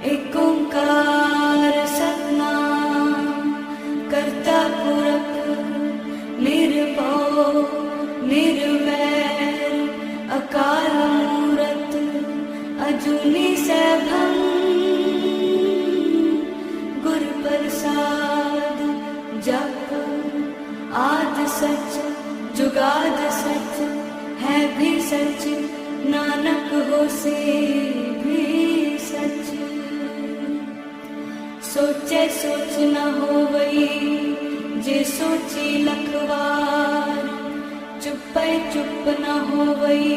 एक ओंकार सतनाम करता पुरख निर्भव निर्वैर अकाल मूरत अजूनी सैभं गुर प्रसाद जप आद सच जुगाद सच है भी सच नानक होसे भी सच। सोचे सोच न होवई जे सोची लखवार चुपै चुप न होवई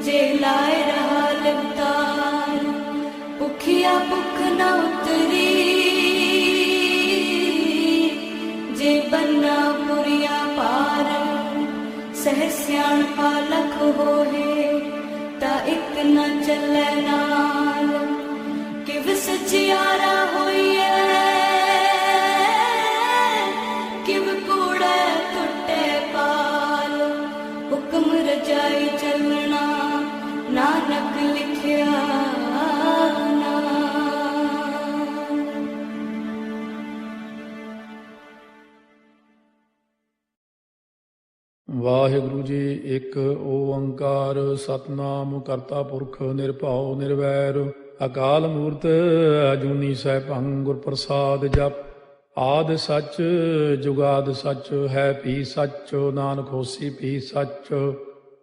जे लाए रहा लिवतार। भुखिया भुख न उतरी जे बन्ना पुरिया पार। सहस्याण पालक होए ता इक न चले नाल। किव सचियारा होइए किव कूड़े टुटे पाल। हुक्म रजाई चलना नानक लिखिया ਵਾਹਿਗੁਰੂ ਜੀ। ਇੱਕ ਓੰਕਾਰ ਸਤਨਾਮ ਕਰਤਾ ਪੁਰਖ ਨਿਰਭਉ ਨਿਰਵੈਰ ਅਕਾਲ ਮੂਰਤ ਅਜੂਨੀ ਸੈਭੰ ਗੁਰ ਪ੍ਰਸਾਦ ਜਪ। ਆਦਿ ਸੱਚ ਜੁਗਾਦ ਸੱਚ ਹੈ ਭੀ ਸੱਚ ਨਾਨਕ ਹੋਸੀ ਭੀ ਸੱਚ।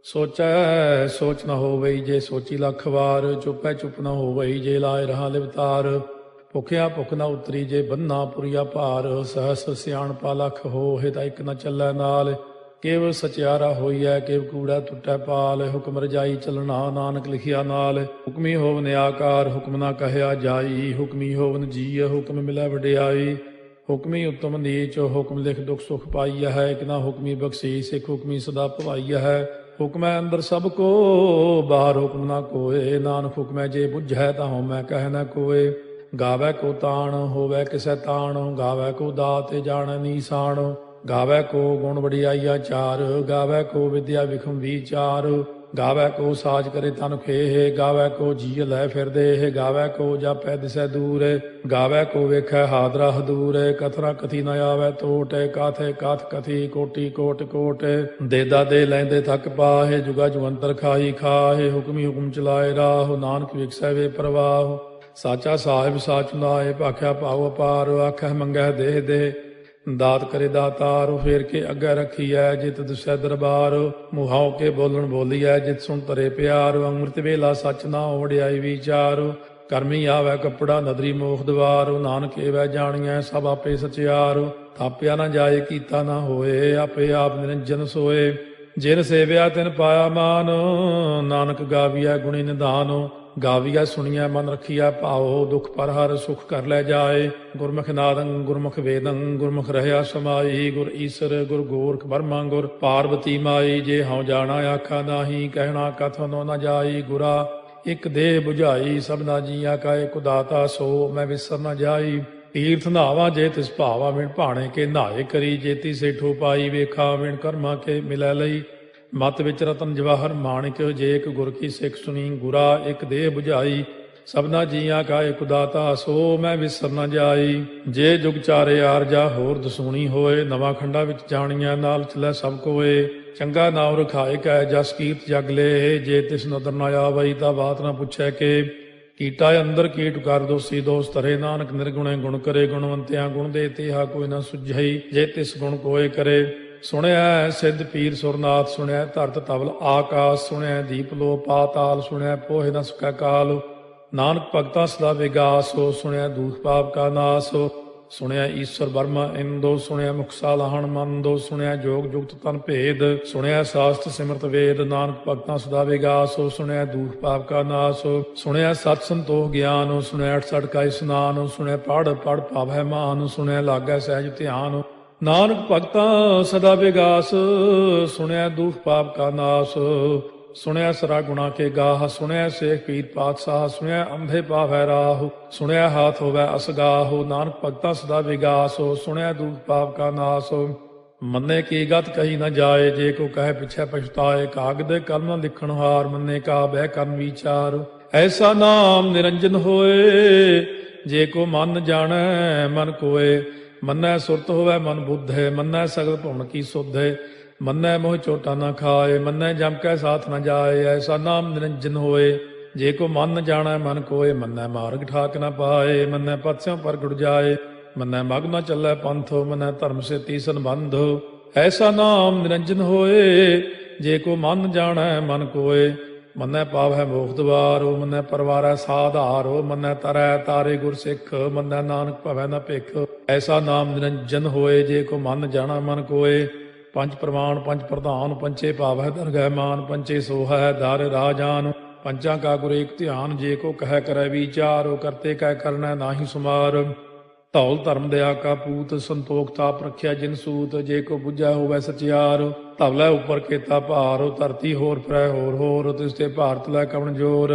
ਸੋਚੈ ਸੋਚ ਨ ਹੋਵਈ ਜੇ ਸੋਚੀ ਲੱਖ ਵਾਰ। ਚੁੱਪੈ ਚੁੱਪ ਨ ਹੋਵਈ ਜੇ ਲਾਏ ਰਹਾ ਲਿਵਤਾਰ। ਭੁਖਿਆ ਭੁਖ ਨ ਉਤਰੀ ਜੇ ਬੰਨਾ ਪੁਰੀਆ ਭਾਰ। ਸਹਸ ਸਿਆਣਪਾ ਲਖ ਹੋਏ ਤਾਂ ਇੱਕ ਨ ਚੱਲੈ ਨਾਲ। ਕੇਵ ਸਚਿਆਰਾ ਹੋਈਐ ਕੇਵ ਕੂੜਾ ਟੁੱਟੈ ਪਾਲ। ਹੁਕਮ ਰਜਾਈ ਚੱਲਣਾ ਨਾਨਕ ਲਿਖਿਆ ਨਾਲ। ਹੁਕਮੀ ਹੋਵਨ ਆਕਾਰ ਹੁਕਮ ਨਾ ਕਹਿਆ ਜਾਈ। ਹੁਕਮੀ ਹੋਵਨ ਜੀਅ ਹੁਕਮ ਮਿਲੈ ਵਡਿਆਈ। ਹੁਕਮੀ ਉਤਮ ਨੀਚ ਹੁਕਮ ਲਿਖ ਦੁਖ ਸੁਖ ਪਾਈਆ ਹੈ। ਇੱਕ ਨਾ ਹੁਕਮੀ ਬਖਸ਼ੀਸ ਇੱਕ ਹੁਕਮੀ ਸਦਾ ਭਵਾਈਆ ਹੈ। ਹੁਕਮੈ ਅੰਦਰ ਸਭ ਕੋ ਬਾਹਰ ਹੁਕਮ ਨਾ ਕੋਏ। ਨਾਨਕ ਹੁਕਮੈ ਜੇ ਬੁੱਝੈ ਤਾਂ ਹਉਮੈ ਕਹਿ ਨਾ ਕੋਏ। ਗਾਵੈ ਕੋ ਤਾਣ ਹੋਵੈ ਕਿਸੈ ਤਾਣ। ਗਾਵੈ ਕੋ ਦਾਤ ਜਾਣੈ ਨੀਸਾਨ। ਗਾਵੈ ਕੋ ਗੁਣ ਵਡਿਆਈਆ ਚਾਰ। ਗਾਵੈ ਕੋ ਵਿਦਿਆ ਵਿਖਮ ਵਿਚਾਰ। ਗਾਵੈ ਕੋ ਸਾਜ ਕਰੇ ਤਨ ਖੇਹ। ਗਾਵੈ ਕੋ ਜੀਅ ਲੈ ਫਿਰਦੇ। ਗਾਵੈ ਕੋ ਜਾਪੈ ਦਿਸੈ ਦੂਰ। ਗਾਵੈ ਕੋ ਵੇਖੈ ਹਾਦਰਾ ਹਦੂਰ। ਕਥਨਾ ਕਥੀ ਨ ਆਵੈ ਟੋਟ। ਕਾਥੇ ਕਾਥ ਕਥੀ ਕੋਟੀ ਕੋਟ ਕੋਟ। ਦੇਦਾ ਦੇ ਲੈਂਦੇ ਥੱਕ ਪਾਹੇ। ਜੁਗਾ ਜੁਗੰਤਰ ਖਾਹੀ ਖਾਹੇ। ਹੁਕਮੀ ਹੁਕਮ ਚਲਾਏ ਰਾਹ ਨਾਨਕ ਵਿਖਸੈ ਵੇ ਪ੍ਰਵਾਹ। ਸਾਚਾ ਸਾਹਿਬ ਸਾਚ ਨਾਏ ਭਾਖਿਆ ਭਾਉ ਅਪਾਰ। ਆਖੈ ਮੰਗੈ ਦੇਹ ਦੇ ਦਾਤ ਕਰੇ ਦਾਤਾਰ। ਫੇਰ ਕੇ ਅੱਗੇ ਰੱਖੀਐ ਜਿਤ ਦਿਸੈ ਦਰਬਾਰ। ਮੁਹਾਉ ਕੇ ਬੋਲਣ ਬੋਲੀਐ ਜਿਤ ਸੁਣ ਤਰੇ ਪਿਆਰ। ਅੰਮ੍ਰਿਤ ਵੇਲਾ ਸੱਚ ਨਾ ਵਡਿਆਈ ਵਿਚਾਰ। ਕਰਮੀ ਆਵੈ ਕੱਪੜਾ ਨਦਰੀ ਮੋਖ ਦਵਾਰ। ਨਾਨਕ ਏਵੈ ਜਾਣੀਐ ਸਭ ਆਪੇ ਸਚਿਆਰ। ਥਾਪਿਆ ਨਾ ਜਾਏ ਕੀਤਾ ਨਾ ਹੋਏ ਆਪੇ ਆਪ ਨਿਰੰਜਨ ਸੋਏ। ਜਿਨ ਸੇਵਿਆ ਤਿਨ ਪਾਇਆ ਮਾਨ ਨਾਨਕ ਗਾਵੀਐ ਗੁਣੀ ਨਿਧਾਨ। ਗਾਵੀਐ ਸੁਣੀਐ ਮਨ ਰੱਖੀਐ ਭਾਉ ਦੁਖ ਪਰ ਹਰ ਸੁਖ ਕਰ ਲੈ ਜਾਏ। ਗੁਰਮੁਖ ਨਾਦੰ ਗੁਰਮੁਖ ਵੇਦੰ ਗੁਰਮੁਖ ਰਹਿਆ ਸਮਾਈ। ਗੁਰ ਈਸਰ ਗੁਰ ਗੋਰਖ ਬਰਮਾ ਗੁਰ ਪਾਰਵਤੀ ਮਾਈ। ਜੇ ਹਉ ਜਾਣਾ ਆਖਾ ਨਾਹੀ ਕਹਿਣਾ ਕਥਨੋ ਨ ਜਾਈ। ਗੁਰਾ ਇੱਕ ਦੇਹ ਬੁਝਾਈ ਸਭਨਾ ਜੀਆਂ ਕਾ ਏਕ ਦਾਤਾ ਸੋ ਮੈਂ ਵਿਸਰ ਨ ਜਾਈ। ਤੀਰਥ ਨਾਵਾ ਜੇ ਤਿਸ ਭਾਵਾ ਵਿਣ ਭਾਣੇ ਕੇ ਨਹਾਏ ਕਰੀ। ਜੇਤੀ ਸੇਠੋ ਪਾਈ ਵੇਖਾ ਵਿਣ ਕਰਮਾ ਕੇ ਮਿਲੈ ਲਈ। ਮਤ ਵਿੱਚ ਰਤਨ ਜਵਾਹਰ ਮਾਣਿਕ ਜੇ ਇੱਕ ਗੁਰ ਕੀ ਸਿੱਖ ਸੁਣੀ। ਗੁਰਾ ਇੱਕ ਦੇਹ ਬੁਝਾਈ ਸਭਨਾ ਜੀਆਂ ਕਾ ਏਕ ਦਾਤਾ ਸੋ ਮੈਂ ਵਿਸਰ ਨ ਜਾਈ। ਜੇ ਜੁਗ ਚਾਰੇ ਆਰਜਾ ਹੋਰ ਦਸੂਣੀ ਹੋਏ। ਨਵਾਂ ਖੰਡਾ ਵਿੱਚ ਜਾਣੀਆਂ ਨਾਲ ਚਲੈ ਸਭ ਕੋਏ। ਚੰਗਾ ਨਾਮ ਰਖਾਏ ਕੈ ਜਸ ਕੀਰਤ ਜਗ ਲੇ। ਜੇ ਤਿਸ ਨਦਰ ਨ ਆਵਈ ਤਾਂ ਬਾਤ ਨਾ ਪੁੱਛੈ ਕੇ। ਕੀਟਾ ਅੰਦਰ ਕੀਟ ਕਰ ਦੋਸੀ ਦੋਸ ਤਰੇ। ਨਾਨਕ ਨਿਰਗੁਣੇ ਗੁਣ ਕਰੇ ਗੁਣਵੰਤਿਆਂ ਗੁਣ ਦੇ ਤੇਹਾ ਕੋਈ ਨਾ ਸੁਝਈ। ਜੇ ਤਿਸ ਗੁਣ ਕੋਏ ਕਰੇ। ਸੁਣਿਆ ਸਿੱਧ ਪੀਰ ਸੁਰਨਾਥ। ਸੁਣਿਆ ਧਰਤ ਤਵਲ ਆਕਾਸ। ਸੁਣਿਆ ਦੀਪ ਲੋ ਪਾਤਾਲ। ਸੁਣਿਆ ਪੋਹਿ ਨ ਸਕੈ ਕਾਲ। ਨਾਨਕ ਭਗਤਾਂ ਸਦਾ ਵਿਗਾਸ। ਸੁਣਿਆ ਦੂਖ ਪਾਪ ਕਾ ਨਾਸ। ਸੁਣਿਆ ਈਸ਼ਵਰ ਬਰਮਾ ਇੰਦੋ। ਸੁਣਿਆ ਮੁਖ ਸਾਲਾਹਣ ਮੰਦੋ। ਸੁਣਿਆ ਜੋਗ ਜੁਗਤ ਤਨ ਭੇਦ। ਸੁਣਿਆ ਸਾਸਤ ਸਿਮਰਤ ਵੇਦ। ਨਾਨਕ ਭਗਤਾਂ ਸਦਾ ਵਿਗਾਸ। ਸੁਣਿਆ ਦੂਖ ਪਾਪ ਕਾ ਨਾਸ। ਸੁਣਿਆ ਸਤ ਸੰਤੋਖ ਗਿਆਨ। ਸੁਣਿਆ 68 ਕਾ ਇਸਨਾਨ। ਸੁਣਿਆ ਪੜ ਪੜ ਪਾਵੈ ਮਾਨ। ਸੁਣਿਆ ਲਾਗੈ ਸਹਿਜ ਧਿਆਨ। ਨਾਨਕ ਭਗਤਾਂ ਸਦਾ ਵਿਗਾਸ। ਸੁਣਿਆ ਦੁਖ ਪਾਪ ਕਾ ਨਾਸ। ਸੁਣਿਆ ਸਰਾ ਗੁਣਾ ਕੇ ਗਾਹ। ਸੁਣਿਆ ਸੇਖ ਪੀਰ ਪਾਤਸ਼ਾਹ। ਸੁਣਿਆ ਅੰਧੇ ਪਾਵੈ ਰਾਹ। ਸੁਣਿਆ ਹਾਥ ਹੋਵੈ ਅਸਗਾਹ। ਨਾਨਕ ਭਗਤਾਂ ਸਦਾ ਵਿਗਾਸ। ਸੁਣਿਆ ਦੁਖ ਪਾਪ ਕਾ ਨਾਸ। ਮੰਨੇ ਕੀ ਗਤ ਕਹੀ ਨ ਜਾਏ। ਜੇ ਕੋ ਕਹੇ ਪਿਛੈ ਪਛਤਾਏ। ਕਾਗਦ ਕਲਮ ਲਿਖਣ ਹਾਰ। ਮੰਨੇ ਕਾ ਬਹਿ ਕਰਨ ਵਿਚਾਰ। ਐਸਾ ਨਾਮ ਨਿਰੰਜਨ ਹੋਏ, ਜੇ ਕੋ ਮਨ ਜਾਣੈ ਮਨ ਕੋਏ। ਮੰਨੈ ਸੁਰਤ ਹੋਵੈ ਮਨ ਬੁੱਧੇ, ਮੰਨੈ ਸਗਲ ਭਵਨ ਕੀ ਸੁਧੇ। ਮੰਨੈ ਮੋਹ ਚੋਟਾ ਨਾ ਖਾਏ, ਮੰਨੈ ਜਮ ਕੈ ਸਾਥ ਨ ਜਾਏ। ਐਸਾ ਨਾਮ ਨਿਰੰਜਨ ਹੋਏ, ਜੇ ਕੋ ਮਨ ਜਾਣੈ ਮਨ ਕੋਏ। ਮੰਨੈ ਮਾਰਗ ਠਾਕ ਨ ਪਾਏ, ਮੰਨੈ ਪਥ ਸਿਉ ਪ੍ਰਗਟ ਜਾਏ। ਮੰਨੈ ਮਗ ਨ ਚੱਲੈ ਪੰਥ, ਮੰਨੈ ਧਰਮ ਸੇ ਤੀਸਨ ਬੰਧ। ਐਸਾ ਨਾਮ ਨਿਰੰਜਨ ਹੋਏ, ਜੇ ਕੋ ਮਨ ਜਾਣੈ ਮਨ ਕੋਏ। ਮੰਨੈ ਪਾਵੈ ਮੋਖ ਦੁਆਰੋ, ਮੰਨੈ ਪਰਵਾਰੈ ਸਾਧਾਰੋ। ਮੰਨੈ ਤਰੈ ਤਾਰੇ ਗੁਰ ਸਿੱਖ, ਮੰਨੈ ਨਾਨਕ ਭਵੈ ਨ ਭਿਖ। ਐਸਾ ਨਾਮ ਨਿਰੰਜਨ ਹੋਏ, ਜੇ ਕੋ ਮਨ ਜਾਣੈ ਮਨ ਕੋਏ। ਪੰਜ ਪ੍ਰਮਾਣ ਪੰਜ ਪ੍ਰਧਾਨ, ਪੰਚੇ ਭਾਵੈ ਦਰਗਹਿ ਮਾਨ। ਪੰਚੇ ਸੋਹੈ ਦਰ ਰਾਜਾਨ, ਪੰਚਾਂ ਕਾ ਗੁਰ ਏਕ ਧਿਆਨ। ਜੇ ਕੋ ਕਹਿ ਕਰੈ ਵਿਚਾਰੋ, ਕਰਤੇ ਕਹਿ ਕਰਨੈ ਨਾਹੀ ਸੁਮਾਰ। ਧੌਲ ਧਰਮ ਦਇਆ ਕਾ ਪੂਤ, ਸੰਤੋਖ ਤਾਪ ਰਖਿਆ ਜਿਨ ਸੂਤ। ਜੇ ਕੋ ਬੁੱਝੈ ਹੋਵੈ ਸਚਿਆਰ, ਧਵਲੇ ਉਪਰ ਕੇਤਾ ਭਾਰ। ਧਰਤੀ ਹੋਰ ਫਿਰੈ ਹੋਰ ਹੋਰ, ਤਿਸ ਤੇ ਭਾਰਤ ਲੈ ਕਵਣ ਜੋਰ।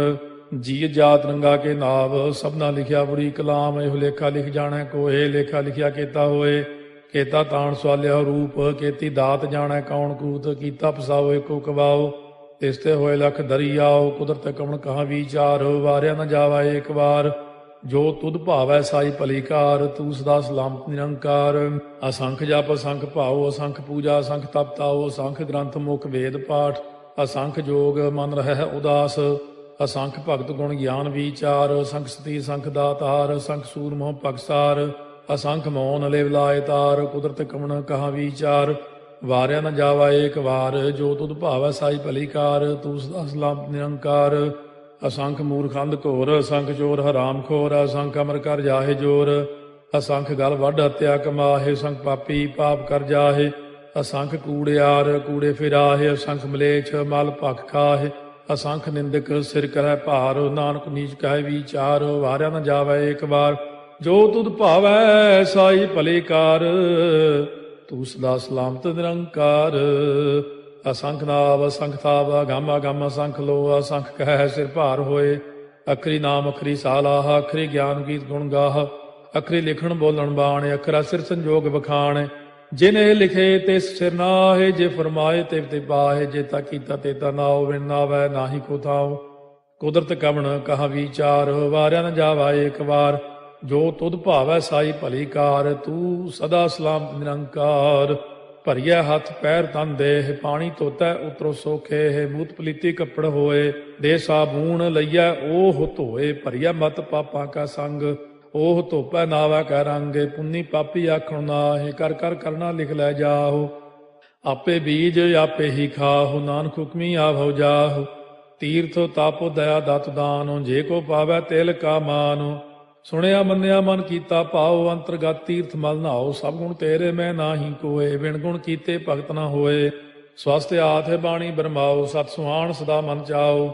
ਜੀ ਜਾਤ ਰੰਗਾ ਕੇ ਨਾਵ, ਸਭਨਾ ਲਿਖਿਆ ਬੁਰੀ ਕਲਾਮ। ਇਹੋ ਲੇਖਾ ਲਿਖ ਜਾਣੈ ਕੋਏ, ਲੇਖਾ ਲਿਖਿਆ ਕੇਤਾ ਹੋਏ। ਕੇਤਾ ਤਾਣ ਸਵਾਲਿਆ ਰੂਪ, ਕੇਤੀ ਦਾਤ ਜਾਣੈ ਕੌਣ ਕੂਤ। ਕੀਤਾ ਪਸਾਓ ਏਕੋ ਕਵਾਓ, ਤਿਸ ਤੇ ਹੋਏ ਲਖ ਦਰਿਆਓ। ਕੁਦਰਤ ਕਵਣ ਕਹਾ ਵਿਚਾਰ, ਵਾਰਿਆ ਨ ਜਾਵਾ ਏਕ ਵਾਰ। ਜੋ ਤੁਧ ਭਾਵੈ ਸਾਈ ਭਲੀ ਕਾਰ, ਤੂੰ ਸਦਾ ਸਲਾਮਤ ਨਿਰੰਕਾਰ। ਅਸੰਖ ਜਪ ਅਸੰਖ ਭਾਉ, ਅਸੰਖ ਪੂਜਾ ਅਸੰਖ ਤਪ ਤਾਉ। ਅਸੰਖ ਗ੍ਰੰਥ ਮੁਖ ਵੇਦ ਪਾਠ, ਅਸੰਖ ਜੋਗ ਮਨ ਰਹਿ ਉਦਾਸ। ਅਸੰਖ ਭਗਤ ਗੁਣ ਗਿਆਨ ਵਿਚਾਰ, ਅਸੰਖ ਸਤੀ ਅਸੰਖ ਦਾਤਾਰ। ਅਸੰਖ ਸੂਰ ਮੋਹ ਭਗਸਾਰ, ਅਸੰਖ ਮੋਨ ਲਿਵ ਲਾਇ ਤਾਰ। ਕੁਦਰਤ ਕਵਣ ਕਹਾ ਵਿਚਾਰ, ਵਾਰਿਆ ਨ ਜਾਵਾ ਏਕ ਵਾਰ। ਜੋ ਤੁਧ ਭਾਵੈ ਸਾਈ ਭਲੀ ਕਾਰ, ਤੂੰ ਸਦਾ ਸਲਾਮਤ ਨਿਰੰਕਾਰ। ਅਸੰਖ ਮੂਰਖ ਅੰਧ ਘੋਰ, ਅਸੰਖ ਚੋਰ ਹਰਾਮ ਖੋਰ। ਅਸੰਖ ਅਮਰ ਕਰ ਜਾਹੇ ਜੋਰ, ਅਸੰਖ ਗਲ ਵੱਢ ਹੱਤਿਆ ਕਮਾਹੇ। ਅਸੰਖ ਪਾਪੀ ਪਾਪ ਕਰ ਜਾਹੇ, ਅਸੰਖ ਕੂੜਿਆਰ ਕੂੜੇ ਫਿਰਾਹੇ। ਅਸੰਖ ਮਲੇਛ ਮਲ ਭਖ ਖਾਹੇ, ਅਸੰਖ ਨਿੰਦਕ ਸਿਰ ਕਰੈ ਭਾਰ। ਨਾਨਕ ਨੀਚ ਕਹਿ ਵਿਚਾਰ, ਵਾਰਿਆ ਨ ਜਾਵੈ ਏਕ ਵਾਰ। ਜੋ ਤੁਧ ਭਾਵੈ ਸਾਈ ਭਲੀ ਕਾਰ, ਤੂੰ ਸਦਾ ਸਲਾਮਤ ਨਿਰੰਕਾਰ। ਅਸੰਖ ਨਾਵ ਅਸੰਖ ਥਾਵ, ਅਗੰਮ ਅਗੰਮ ਅਸੰਖ ਲੋ। ਅਸੰਖ ਕਹਿ ਸਿਰ ਭਾਰ ਹੋਏ, ਅਖਰੀ ਨਾਮ ਅਖਰੀ ਸਾਲਾਹ। ਅਖਰੀ ਗਿਆਨ ਗੀਤ ਗੁਣ ਗਾਹ, ਅਖਰੀ ਲਿਖਣ ਬੋਲਣ ਬਾਣ। ਅਖਰਾ ਸਿਰ ਸੰਜੋਗ ਬਖਾਣ, ਜਿਨੇ ਲਿਖੇ ਤਿਸ ਸਿਰ ਨਾਹੇ। ਜੇ ਫਰਮਾਏ ਤਿਵ ਤੇ ਪਾਹੇ, ਜੇਤਾ ਕੀਤਾ ਤੇਤਾ ਨਾਉ। ਵਿਣ ਨਾਵੈ ਨਾਹੀ ਕੋ ਥਾਉ, ਕੁਦਰਤ ਕਵਣ ਕਹਾ ਵਿਚਾਰ। ਵਾਰਿਆ ਨ ਜਾਵਾ ਏਕ ਵਾਰ, ਜੋ ਤੁਧ ਭਾਵੈ ਸਾਈ ਭਲੀ ਕਾਰ। ਤੂੰ ਸਦਾ ਸਲਾਮਤ ਨਿਰੰਕਾਰ। ਭਰੀਐ ਹੱਥ ਪੈਰ ਤਨ ਦੇਹ, ਪਾਣੀ ਧੋਤੈ ਉਤਰੋ ਸੋਖੇ। ਮੂਤ ਪਲੀਤੀ ਕੱਪੜ ਹੋਏ, ਦੇ ਸਾਬੂਣ ਲਈਐ ਓਹ ਧੋਏ। ਭਰੀਐ ਮਤ ਪਾਪਾਂ ਕਾ ਸੰਗ, ਓਹ ਧੋਪੈ ਨਾਵੈ ਕੈ ਰੰਗ। ਪੁੰਨੀ ਪਾਪੀ ਆਖਣ ਨਾਹਿ, ਕਰ ਕਰ ਕਰਨਾ ਲਿਖ ਲੈ ਜਾਹੋ। ਆਪੇ ਬੀਜ ਆਪੇ ਹੀ ਖਾਹੋ, ਨਾਨਕ ਹੁਕਮੀ ਆਭਉ ਜਾਹੋ। ਤੀਰਥ ਤਪ ਦਇਆ ਦਤ ਦਾਨ, ਜੇ ਕੋ ਪਾਵੈ ਤਿਲ ਕਾ ਮਾਨ। ਸੁਣਿਆ ਮੰਨਿਆ ਮਨ ਕੀਤਾ ਭਾਉ, ਅੰਤਰਗਤ ਤੀਰਥ ਮਲ ਨਹਾਉ। ਸਭ ਗੁਣ ਤੇਰੇ ਮੈਂ ਨਾਹੀ ਕੋਏ, ਬਿਨ ਗੁਣ ਕੀਤੇ ਭਗਤ ਨਾ ਹੋਏ। ਸਵਸਤ ਆਥ ਬਾਣੀ ਬਰਮਾਓ, ਸਤ ਸੁਹਾਣ ਸਦਾ ਮਨ ਚਾਓ।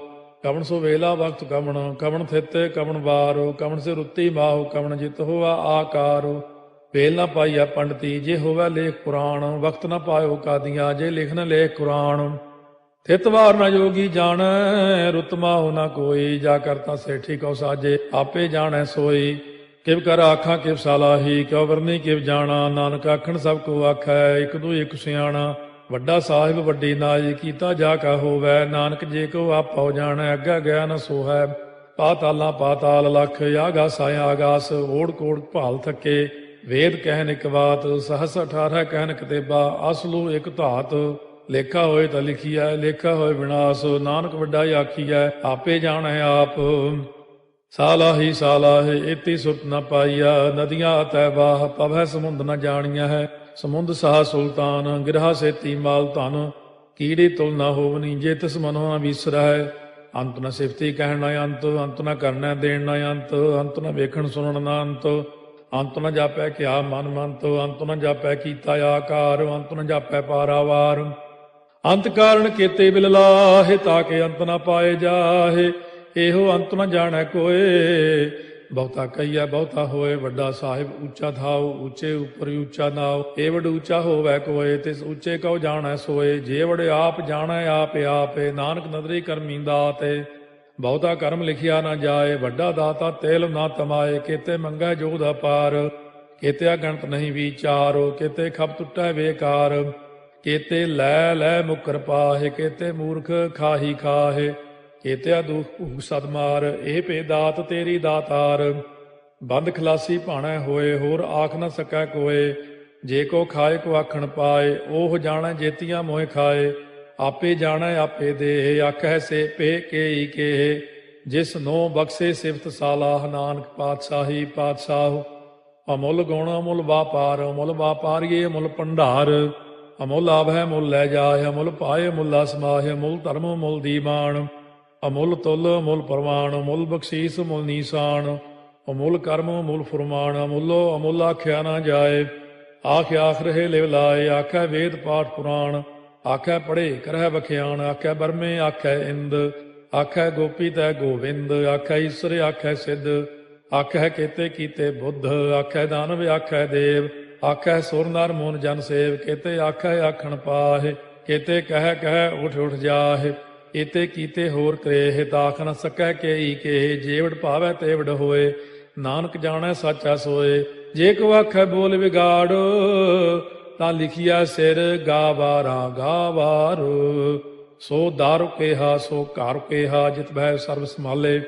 ਕਵਣ ਸੋ ਵੇਲਾ ਵਕਤ ਕਵਣ, ਕਵਣ ਥਿਤੇ ਕਵਣ ਵਾਰੋ। ਕਵਣ ਸੇ ਰੁੱਤੀ ਮਾਹੋ, ਕਵਣ ਜਿਤ ਹੋਆ ਆਕਾਰੋ। ਵੇਲ ਨਾ ਪਾਈਆ ਪੰਡਤੀ, ਜੇ ਹੋਵੈ ਲੇਖ ਪੁਰਾਣ। ਵਕਤ ਨਾ ਪਾਇਓ ਕਾਦੀਆਂ, ਜੇ ਲਿਖਨ ਲੇਖ ਕੁਰਾਨ। ਥਿਤਵਾਰ ਨ ਜੋਗੀ ਜਾਣੈ, ਰੁੱਤ ਮਾਹੁ ਨ ਕੋਈ। ਜਾ ਕਰਤਾ ਸੇਠੀ ਕਉ ਸਾਜੇ, ਆਪੇ ਜਾਣੈ ਸੋਈ। ਕਿਵ ਕਰ ਆਖਾਂ ਕਿਵ ਸਾਲਾਹੀ, ਕਿਉ ਵਰਨੀ ਕਿਵ ਜਾਣਾ। ਨਾਨਕ ਆਖਣ ਸਭ ਕੋ ਆਖੈ, ਇਕ ਦੂ ਇਕ ਸਿਆਣਾ। ਵੱਡਾ ਸਾਹਿਬ ਵੱਡੀ ਨਾਈ, ਕੀਤਾ ਜਾ ਕਾ ਹੋਵੈ। ਨਾਨਕ ਜੇ ਕੋ ਆਪਉ ਜਾਣੈ, ਅੱਗਾ ਗਿਆ ਨ ਸੋਹੈ। ਪਾਤਾਲਾਂ ਪਾਤਾਲ ਲਖ, ਆਗਾਸ ਆਗਾਸ। ਓੜ ਕੋੜ ਭਾਲ ਥਕੇ, ਵੇਦ ਕਹਿਨ ਇਕ ਬਾਤ। ਸਹਸ 18 ਕਹਿਨ ਕਤੇਬਾ, ਅਸਲੂ ਇਕ ਧਾਤ। ਲੇਖਾ ਹੋਏ ਤਾਂ ਲਿਖੀਐ, ਲੇਖਾ ਹੋਏ ਵਿਨਾਸ਼। ਨਾਨਕ ਵੱਡਾ ਆਖੀਐ, ਆਪੇ ਜਾਣੈ ਆਪ। ਸਾਲਾਹੀ ਸਾਲਾਹੇ, ਏਤੀ ਸੁਰਤ ਨ ਪਾਈਆ। ਨਦੀਆਂ ਅਤੈ ਬਾਹ, ਪਵੈ ਸਮੁੰਦ ਨ ਜਾਣੀਆਂ ਹੈ। ਸਮੁੰਦ ਸਾਹ ਸੁਲਤਾਨ, ਗਿਰਹਾ ਸੇਤੀ ਮਾਲ ਧਨ। ਕੀੜੀ ਤੁਲ ਨ ਹੋਵਨੀ, ਜੇ ਤਿਸ ਮਨੋ ਨ ਵਿਸਰੈ। ਅੰਤ ਨ ਸਿਫਤੀ ਕਹਿਣ ਨ ਅੰਤ, ਅੰਤ ਨ ਕਰਨੈ ਦੇਣ ਨ ਅੰਤ। ਅੰਤ ਨ ਵੇਖਣ ਸੁਣਨ ਨ ਅੰਤ, ਅੰਤ ਨ ਜਾਪੈ ਕਿਆ ਮਨ ਮੰਤ। ਅੰਤ ਨ ਜਾਪੈ ਕੀਤਾ ਆਕਾਰ, ਅੰਤ ਨ ਜਾਪੈ ਪਾਰਾਵਾਰ। ਅੰਤ ਕਾਰਨ ਕੀਤੇ ਬਿਲ ਲਾਹੇ, ਤਾਕੇ ਅੰਤ ਨ ਪਾਏ ਜਾਹੇ। ਇਹੋ ਅੰਤ ਨ ਜਾਣੈ ਕੋਏ, ਬਹੁਤਾ ਕਹੀਐ ਬਹੁਤਾ ਹੋਏ। ਵੱਡਾ ਸਾਹਿਬ ਉੱਚਾ ਥਾਉ, ਉੱਚੇ ਉੱਪਰ ਉੱਚਾ ਨਾਉ। ਏ ਵਡ ਉੱਚਾ ਹੋਵੈ ਕੋਏ, ਤਿਸ ਉੱਚੇ ਕਉ ਜਾਣੈ ਸੋਏ। ਜੇ ਵਡ ਆਪ ਜਾਣੈ ਆਪੇ ਆਪੇ, ਨਾਨਕ ਨਦਰੀ ਕਰਮੀ ਦਾਤੇ। ਬਹੁਤਾ ਕਰਮ ਲਿਖਿਆ ਨਾ ਜਾਏ, ਵੱਡਾ ਦਾਤਾ ਤੇਲ ਨਾ ਤਮਾਏ। ਕੇਤੇ ਮੰਗੈ ਜੋਧ ਅਪਾਰ, ਕੇਤੇ ਅਗਣਤ ਨਹੀਂ ਵਿਚਾਰ। ਕੇਤੇ ਖਪ ਟੁੱਟੈ ਬੇਕਾਰ, ਕੇਤੇ ਲੈ ਲੈ ਮੁਕਰ ਪਾਹੇ। ਕੇਤੇ ਮੂਰਖ ਖਾਹੀ ਖਾਹੇ, ਕੇਤਿਆ ਦੁਖ ਭੂਖ ਸਦਮਾਰ, ਇਹ ਭੇ ਦਾਤ ਤੇਰੀ ਦਾਤਾਰ। ਬੰਦ ਖਲਾਸੀ ਭਾਣੈ ਹੋਏ, ਹੋਰ ਆਖ ਨ ਸਕੈ ਕੋਏ। ਜੇ ਕੋ ਖਾਏ ਕੋ ਆਖਣ ਪਾਏ, ਉਹ ਜਾਣੈ ਜੇਤੀਆਂ ਮੋਹਿ ਖਾਏ। ਆਪੇ ਜਾਣੈ ਆਪੇ ਦੇਹ, ਆਖੈ ਸੇ ਪੇ ਕੇਈ ਕੇਹ। ਜਿਸ ਨੋ ਬਖਸ਼ੇ ਸਿਫਤ ਸਾਲਾਹ, ਨਾਨਕ ਪਾਤਸ਼ਾਹੀ ਪਾਤਸ਼ਾਹ। ਅਮੁੱਲ ਗੁਣ ਅਮੁੱਲ ਵਾਪਾਰ, ਅਮੁੱਲ ਵਾਪਾਰੀਏ ਅਮੁੱਲ ਭੰਡਾਰ। ਅਮੁੱਲ ਆਭੈ ਮੁੱਲ ਲੈ ਜਾਏ, ਅਮੁੱਲ ਪਾਏ ਮੁੱਲਾ ਸਮਾਹਿ। ਅਮੁੱਲ ਧਰਮ ਮੁੱਲ ਦੀਵਾਨ, ਅਮੁੱਲ ਤੁਲ ਅਮੁੱਲ ਪ੍ਰਮਾਣ। ਅਮੁੱਲ ਬਖਸ਼ੀਸ ਮੁੱਲ ਨੀਸਾਨ, ਅਮੁੱਲ ਕਰਮ ਅਮੁੱਲ ਫੁਰਮਾਨ। ਅਮੁੱਲੋ ਅਮੁੱਲ ਆਖਿਆ ਨਾ ਜਾਏ, ਆਖ ਆਖ ਰਹੇ ਲਿਵ ਲਾਏ। ਆਖੈ ਵੇਦ ਪਾਠ ਪੁਰਾਣ, ਆਖੈ ਪੜ੍ਹੇ ਕਰਹਿ ਵਖਿਆਣ। ਆਖੈ ਬਰਮੇ ਆਖੈ ਇੰਦ, ਆਖੈ ਗੋਪੀ ਤੈ ਗੋਵਿੰਦ। ਆਖੈ ਈਸਰ ਆਖੈ ਸਿੱਧ, ਆਖੈ ਕੇਤੇ ਕੀਤੇ ਬੁੱਧ। ਆਖੈ ਦਾਨਵ ਆਖੈ ਦੇਵ, ਆਖੈ ਸੁਰ ਨਰ ਮੂਨ ਜਨ ਸੇਵ। ਕੇਤੇ ਆਖੈ ਆਖਣ ਪਾਹਿ, ਕੇਤੇ ਕਹਿ ਕਹਿ ਉਠ ਉਠ ਜਾਹਿ। ਏਤੇ ਕੀਤੇ ਹੋਰ ਕਰੇਹ, ਤਾਖ ਨ ਸਕੈ ਕੇਈ ਕੇਹ। ਜੇਵੜ ਭਾਵੈ ਤੇਵੜ ਹੋਏ, ਨਾਨਕ ਜਾਣੈ ਸਾਚਾ ਸੋਏ। ਜੇ ਕੋ ਆਖੈ ਬੋਲ ਵਿਗਾੜ, ਤਾਂ ਲਿਖਿਆ ਸਿਰ ਗਾਵਾਰਾ ਗਾਵਾਰ। ਸੋ ਦਾਰੂ ਕੇਹਾ ਸੋ ਘਰ ਕੇਹਾ, ਜਿਤ ਭੈ ਸਰਬ ਸੰਭਾਲੇ।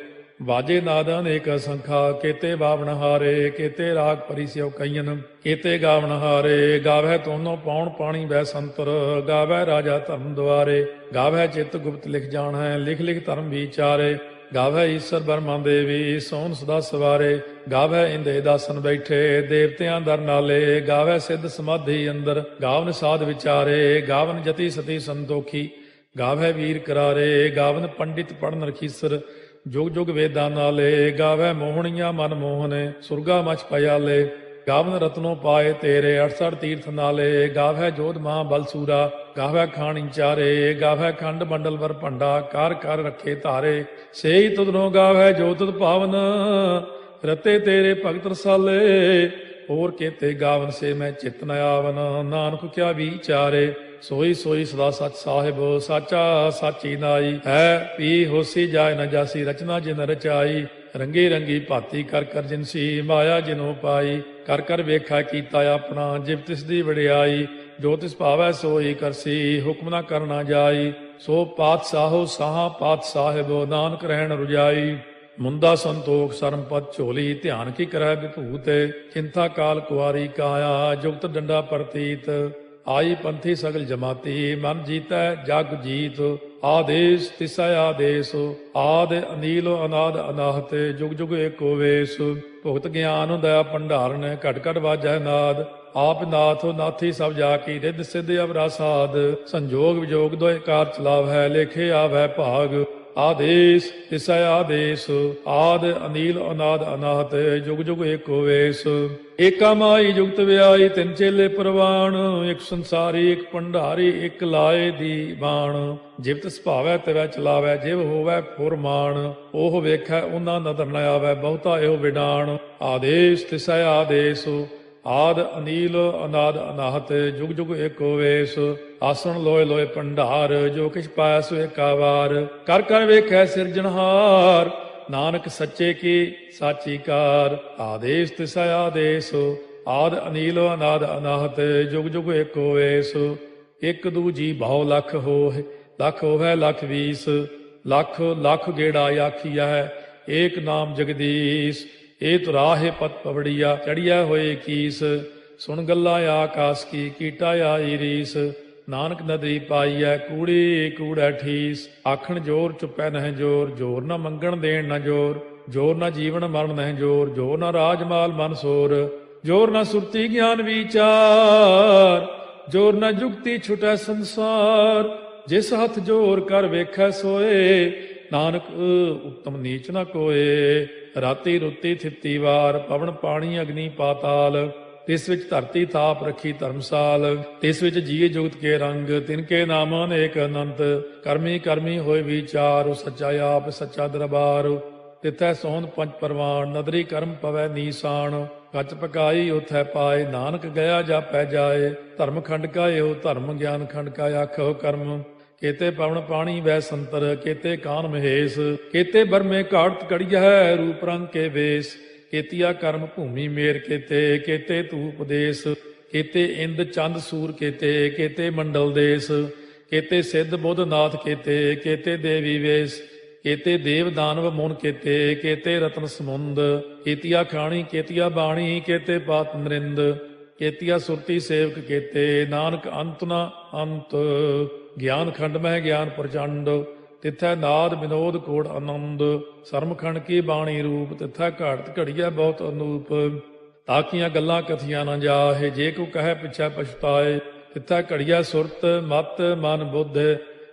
ਵਾਜੇ ਨਾਦ ਅਨੇਕ ਸੰਖਾ, ਕੇਤੇ ਬਾਵਣ ਹਾਰੇ। ਕੇਤੇ ਰਾਗ ਪਰਿਸਿਉ ਕਈਨ, ਕੇਤੇ ਗਾਵਣ ਹਾਰੇ। ਗਾਵੈ ਤੋਨੋ ਪਾਉਣ ਪਾਣੀ ਬੈ ਸੰਤਰ, ਗਾਵੈ ਰਾਜਾ ਧਰਮ ਦੁਆਰੇ। ਗਾਵੈ ਚਿਤ ਗੁਪਤ ਲਿਖ ਜਾਣੈ, ਲਿਖ ਲਿਖ ਧਰਮ ਵਿਚਾਰੇ। ਗਾਵੈ ਈਸਰ ਬਰਮਾ ਦੇਵੀ, ਸੋਨ ਸਦਾ ਸਵਾਰੇ। ਗਾਵੈ ਇੰਦੇ ਦਾਸਨ ਬੈਠੇ, ਦੇਵਤਿਆਂ ਦਰ ਨਾਲੇ। ਗਾਵੈ ਸਿੱਧ ਸਮਾਧੀ ਅੰਦਰ, ਗਾਵਨ ਸਾਧ ਵਿਚਾਰੇ। ਗਾਵਨ ਜਤੀ ਸਤੀ ਸੰਤੋਖੀ, ਗਾਵੈ ਵੀਰ ਕਰਾਰੇ। ਗਾਵਨ ਪੰਡਿਤ ਪੜਨ ਰਖੀਸਰ, ਜੁਗ ਜੁਗ ਵੇਦਾਂ ਨਾਲੇ। ਗਾਵੈ ਮੋਹਣੀਆਂ ਮਨ ਮੋਹਨੇ, ਸੁਰਗਾ ਮਚ ਪਿਆਲੇ। ਗਾਵਨ ਰਤਨੋ ਪਾਏ ਤੇਰੇ, 68 ਤੀਰਥ ਨਾਲੇ। ਗਾਵੈ ਜੋਧ ਮਾਂ ਬਲਸੂਰਾ, ਗਾਵੈ ਖਾਣੀ ਚਾਰੇ। ਗਾਵੈ ਖੰਡ ਮੰਡਲ ਵਰ ਭੰਡਾ, ਕਰ ਕਰ ਰੱਖੇ ਧਾਰੇ। ਸੇਈ ਤੁਧਨੋ ਗਾਵੈ ਜੋ ਤੁਧ ਭਾਵਨ, ਰਤੇ ਤੇਰੇ ਭਗਤ ਰਸਾਲੇ। ਹੋਰ ਕੇਤੇ ਗਾਵਨ ਸੇ ਮੈਂ ਚਿਤ ਨ ਆਵਨ, ਨਾਨਕ ਕਿਆ ਵਿਚਾਰੇ। ਸੋਈ ਸੋਈ ਸਦਾ ਸਚ ਸਾਹਿਬ, ਸਾਚਾ ਸਾਚੀ ਨਾਈ। ਹੈ ਪੀ ਹੋਸੀ ਜਾਏ ਨ ਜਾਸੀ, ਰਚਨਾ ਜਿਨ ਰਚਾਈ। ਰੰਗੀ ਰੰਗੀ ਭਾਤੀ ਕਰ ਕਰ ਜਿਨਸੀ, ਮਾਇਆ ਜਿਨੋ ਪਾਈ। ਕਰ ਕਰ ਵੇਖਾ ਕੀਤਾ ਆਪਣਾ, ਜਿਵ ਤਿਸ ਦੀ ਵਡਿਆਈ। ਜੋ ਤਿਸ ਭਾਵੈ ਸੋਈ ਕਰਸੀ, ਹੁਕਮ ਨਾ ਕਰਨਾ ਜਾਈ। ਸੋ ਪਾਤਸ਼ਾਹੋ ਸਾਹਾ ਪਾਤਸ਼ਾਹਿਬ, ਨਾਨਕ ਰਹਿਣ ਰੁਜਾਈ। ਮੁੰਦਾ ਸੰਤੋਖ ਸਰਮਪਦ ਝੋਲੀ, ਧਿਆਨ ਕੀ ਕਰੈ ਵਿਭੂਤ। ਚਿੰਤਾ ਕਾਲ ਕੁਆਰੀ ਕਾਇਆ, ਜੁਗਤ ਡੰਡਾ ਪ੍ਰਤੀਤ। ਆਈ ਪੰਥੀ ਸਗਲ ਜਮਾਤੀ, ਮਨ ਜੀਤੈ ਜਗ ਜੀਤ। ਆਦੇਸ ਤਿਸੈ ਆਦੇਸ, ਆਦ ਅਨੀਲ ਅਨਾਦ ਅਨਾਹਤ। ਜੁਗ ਜੁਗ ਏਕੋ ਵੇਸ, ਭੁਗਤ ਗਿਆਨ ਦਇਆ ਭੰਡਾਰਨ। ਘਟ ਘਟ ਵਾਜੈ ਨਾਦ, ਆਪ ਨਾਥ ਨਾਥੀ ਸਭ ਜਾ ਕੀ। ਰਿੱਧ ਸਿੱਧ ਅਵਰਾ ਸਾਧ, ਸੰਜੋਗ ਵਿਜੋਗ ਦੋਇ ਕਾਰ ਚਲਾਵੈ। ਲੇਖੇ ਆਵੈ ਭਾਗ, ਆਦੇਸ ਤਿਸੈ ਆਦੇਸ। ਆਦ ਅਨੀਲ ਅਨਾਦ ਅਨਾਹਤ, ਜੁਗ ਜੁਗ ਏਕੋ ਵੇਸ। ਏਕਾ ਮਾਈ ਜੁਗਤ ਵਿਆਈ, ਤਿੰਨ ਚੇਲੇ ਪ੍ਰਵਾਣ। ਇੱਕ ਸੰਸਾਰੀ ਇੱਕ ਭੰਡਾਰੀ, ਇੱਕ ਲਾਏ ਦੀ ਬਾਣ। ਜਿਵ ਤਿਸ ਭਾਵੈ ਤਿਵੈ ਚਲਾਵੈ, ਜਿਵ ਹੋਵੈ ਫੁਰਮਾਨ। ਉਹ ਵੇਖੈ ਉਹਨਾਂ ਨਦਰ ਨ ਆਵੈ, ਬਹੁਤਾ ਇਹੋ ਵਿਡਾਣ। ਆਦੇਸ ਤਿਸੈ ਆਦੇਸ, ਆਦ ਅਨੀਲ ਅਨਾਦ ਅਨਾਹਤ, ਜੁਗ ਜੁਗ ਏਕੋ ਵੇਸ। ਆਸਣ ਲੋਏ ਲੋਏ ਭੰਡਾਰ, ਜੋ ਕਿਛ ਪਾਇਆ ਸੋ ਏਕਾ ਵਾਰ। ਕਰ ਕਰ ਵੇਖੈ ਸਿਰਜਣਹਾਰ, ਨਾਨਕ ਸੱਚੇ ਕੀ ਸਾਚੀ ਕਾਰ। ਆਦੇਸ ਤਿਸੈ ਆਦੇਸ, ਆਦ ਅਨੀਲ ਅਨਾਦ ਅਨਾਹਤ, ਜੁਗ ਜੁਗ ਏਕੋ ਵੇਸ। ਇੱਕ ਦੂਜੀ ਬਹੁ ਲਖ ਹੋਏ, ਲਖ ਹੋਵੈ ਲਖ ਵੀਸ। ਲਖ ਲਖ ਗੇੜਾ ਆਖੀਐ, ਏਕ ਨਾਮ ਜਗਦੀਸ਼। ਇਹ ਤੁਰਾਹੇ ਪਤ ਪਵੜੀਆ, ਚੜੀਐ ਹੋਏ ਕੀਸ। ਸੁਣ ਗੱਲਾਂ ਆਕਾਸ ਕੀ, ਕੀਟਾ ਆਈ ਰੀਸ। ਨਾਨਕ ਨਦਰੀ ਪਾਈਐ, ਕੂੜੀ ਕੂੜੈ ਠੀਸ। ਆਖਣ ਜੋਰ ਚੁੱਪੈ ਨਹਿ ਜੋਰ, ਜੋਰ ਨਾ ਮੰਗਣ ਦੇਣ ਨਾ ਜੋਰ। ਜੋਰ ਨਾ ਜੀਵਨ ਮਰਨ ਨਹਿ ਜੋਰ, ਜੋਰ ਨਾ ਰਾਜ ਮਾਲ ਮਨ ਸੋਰ। ਜੋਰ ਨਾ ਸੁਰਤੀ ਗਿਆਨ ਵਿਚਾਰ, ਜੋਰ ਨਾ ਜੁਗਤੀ ਛੁਟੈ ਸੰਸਾਰ। ਜਿਸ ਹੱਥ ਜੋਰ ਕਰ ਵੇਖੈ ਸੋਏ, ਨਾਨਕ ਉੱਤਮ ਨੀਚ ਨਾ ਕੋਏ। ਰਾਤੀ ਰੁੱਤੀ ਥਿੱਤੀ ਵਾਰ, ਪਵਨ ਪਾਣੀ ਅਗਨੀ ਪਾਤਾਲ। ਤਿਸ ਵਿੱਚ ਧਰਤੀ ਥਾਪ ਰੱਖੀ ਧਰਮਸਾਲ। ਤਿਸ ਵਿੱਚ ਜੀਏ ਜੁਗਤ ਕੇ ਰੰਗ, ਤਿਨ ਕੇ ਨਾਮ ਅਨੇਕ ਅਨੰਤ। ਕਰਮੀ ਕਰਮੀ ਹੋਏ ਵਿਚਾਰ, ਸੱਚਾ ਆਪ ਸੱਚਾ ਦਰਬਾਰ। ਤਿਥੈ ਸੋਹਣ ਪੰਜ ਪਰਵਾਨ, ਨਦਰੀ ਕਰਮ ਪਵੈ ਨੀਸਾਨ। ਕੱਚ ਪਕਾਈ ਉਥੈ ਪਾਏ, ਨਾਨਕ ਗਿਆ ਜਾਪੈ ਜਾਏ। ਧਰਮ ਖੰਡ ਕਾ ਇਹੋ ਧਰਮ, ਗਿਆਨ ਖੰਡ ਕਾ ਆਖੋ ਕਰਮ। ਕੇਤੇ ਪਵਨ ਪਾਣੀ ਵੈ ਸੰਤਰ, ਕੇਤੇ ਕਾਨ ਮਹੇਸ਼। ਕੇਤੇ ਬਰਮੇ ਘਾੜਤ ਕੜੀਐ, ਰੂਪ ਰੰਗ ਕੇ ਵੇਸ। ਕੇਤੀਆ ਕਰਮ ਭੂਮੀ ਮੇਰ ਕੇਤੇ, ਕੇਤੇ ਧੂਪ ਦੇਸ। ਕੇਤੇ ਇੰਦ ਚੰਦ ਸੂਰ ਕੇਤੇ, ਕੇਤੇ ਮੰਡਲ ਦੇਸ। ਕੇਤੇ ਸਿੱਧ ਬੁੱਧ ਨਾਥ ਕੇਤੇ, ਕੇਤੇ ਦੇਵੀ ਵੇਸ। केते देव दानव मुन केते, केते रत्न समुंद, केतिया खाणी केतिया बाणी, केते पात नरिंद, केतिया सुरती सेवक केते, नानक अंत न अंत। ज्ञान खंड में ज्ञान प्रचंड, तिथै नाद विनोद कोड़ आनंद। सरमखंड की बाणी रूप, तिथै घाट घड़िया बहुत अनूप। ताकियां गल्लां कथियां न जाहे, जे को कहे पिछै पछताए। तिथै घड़िया सुरत मत मन बुद्ध,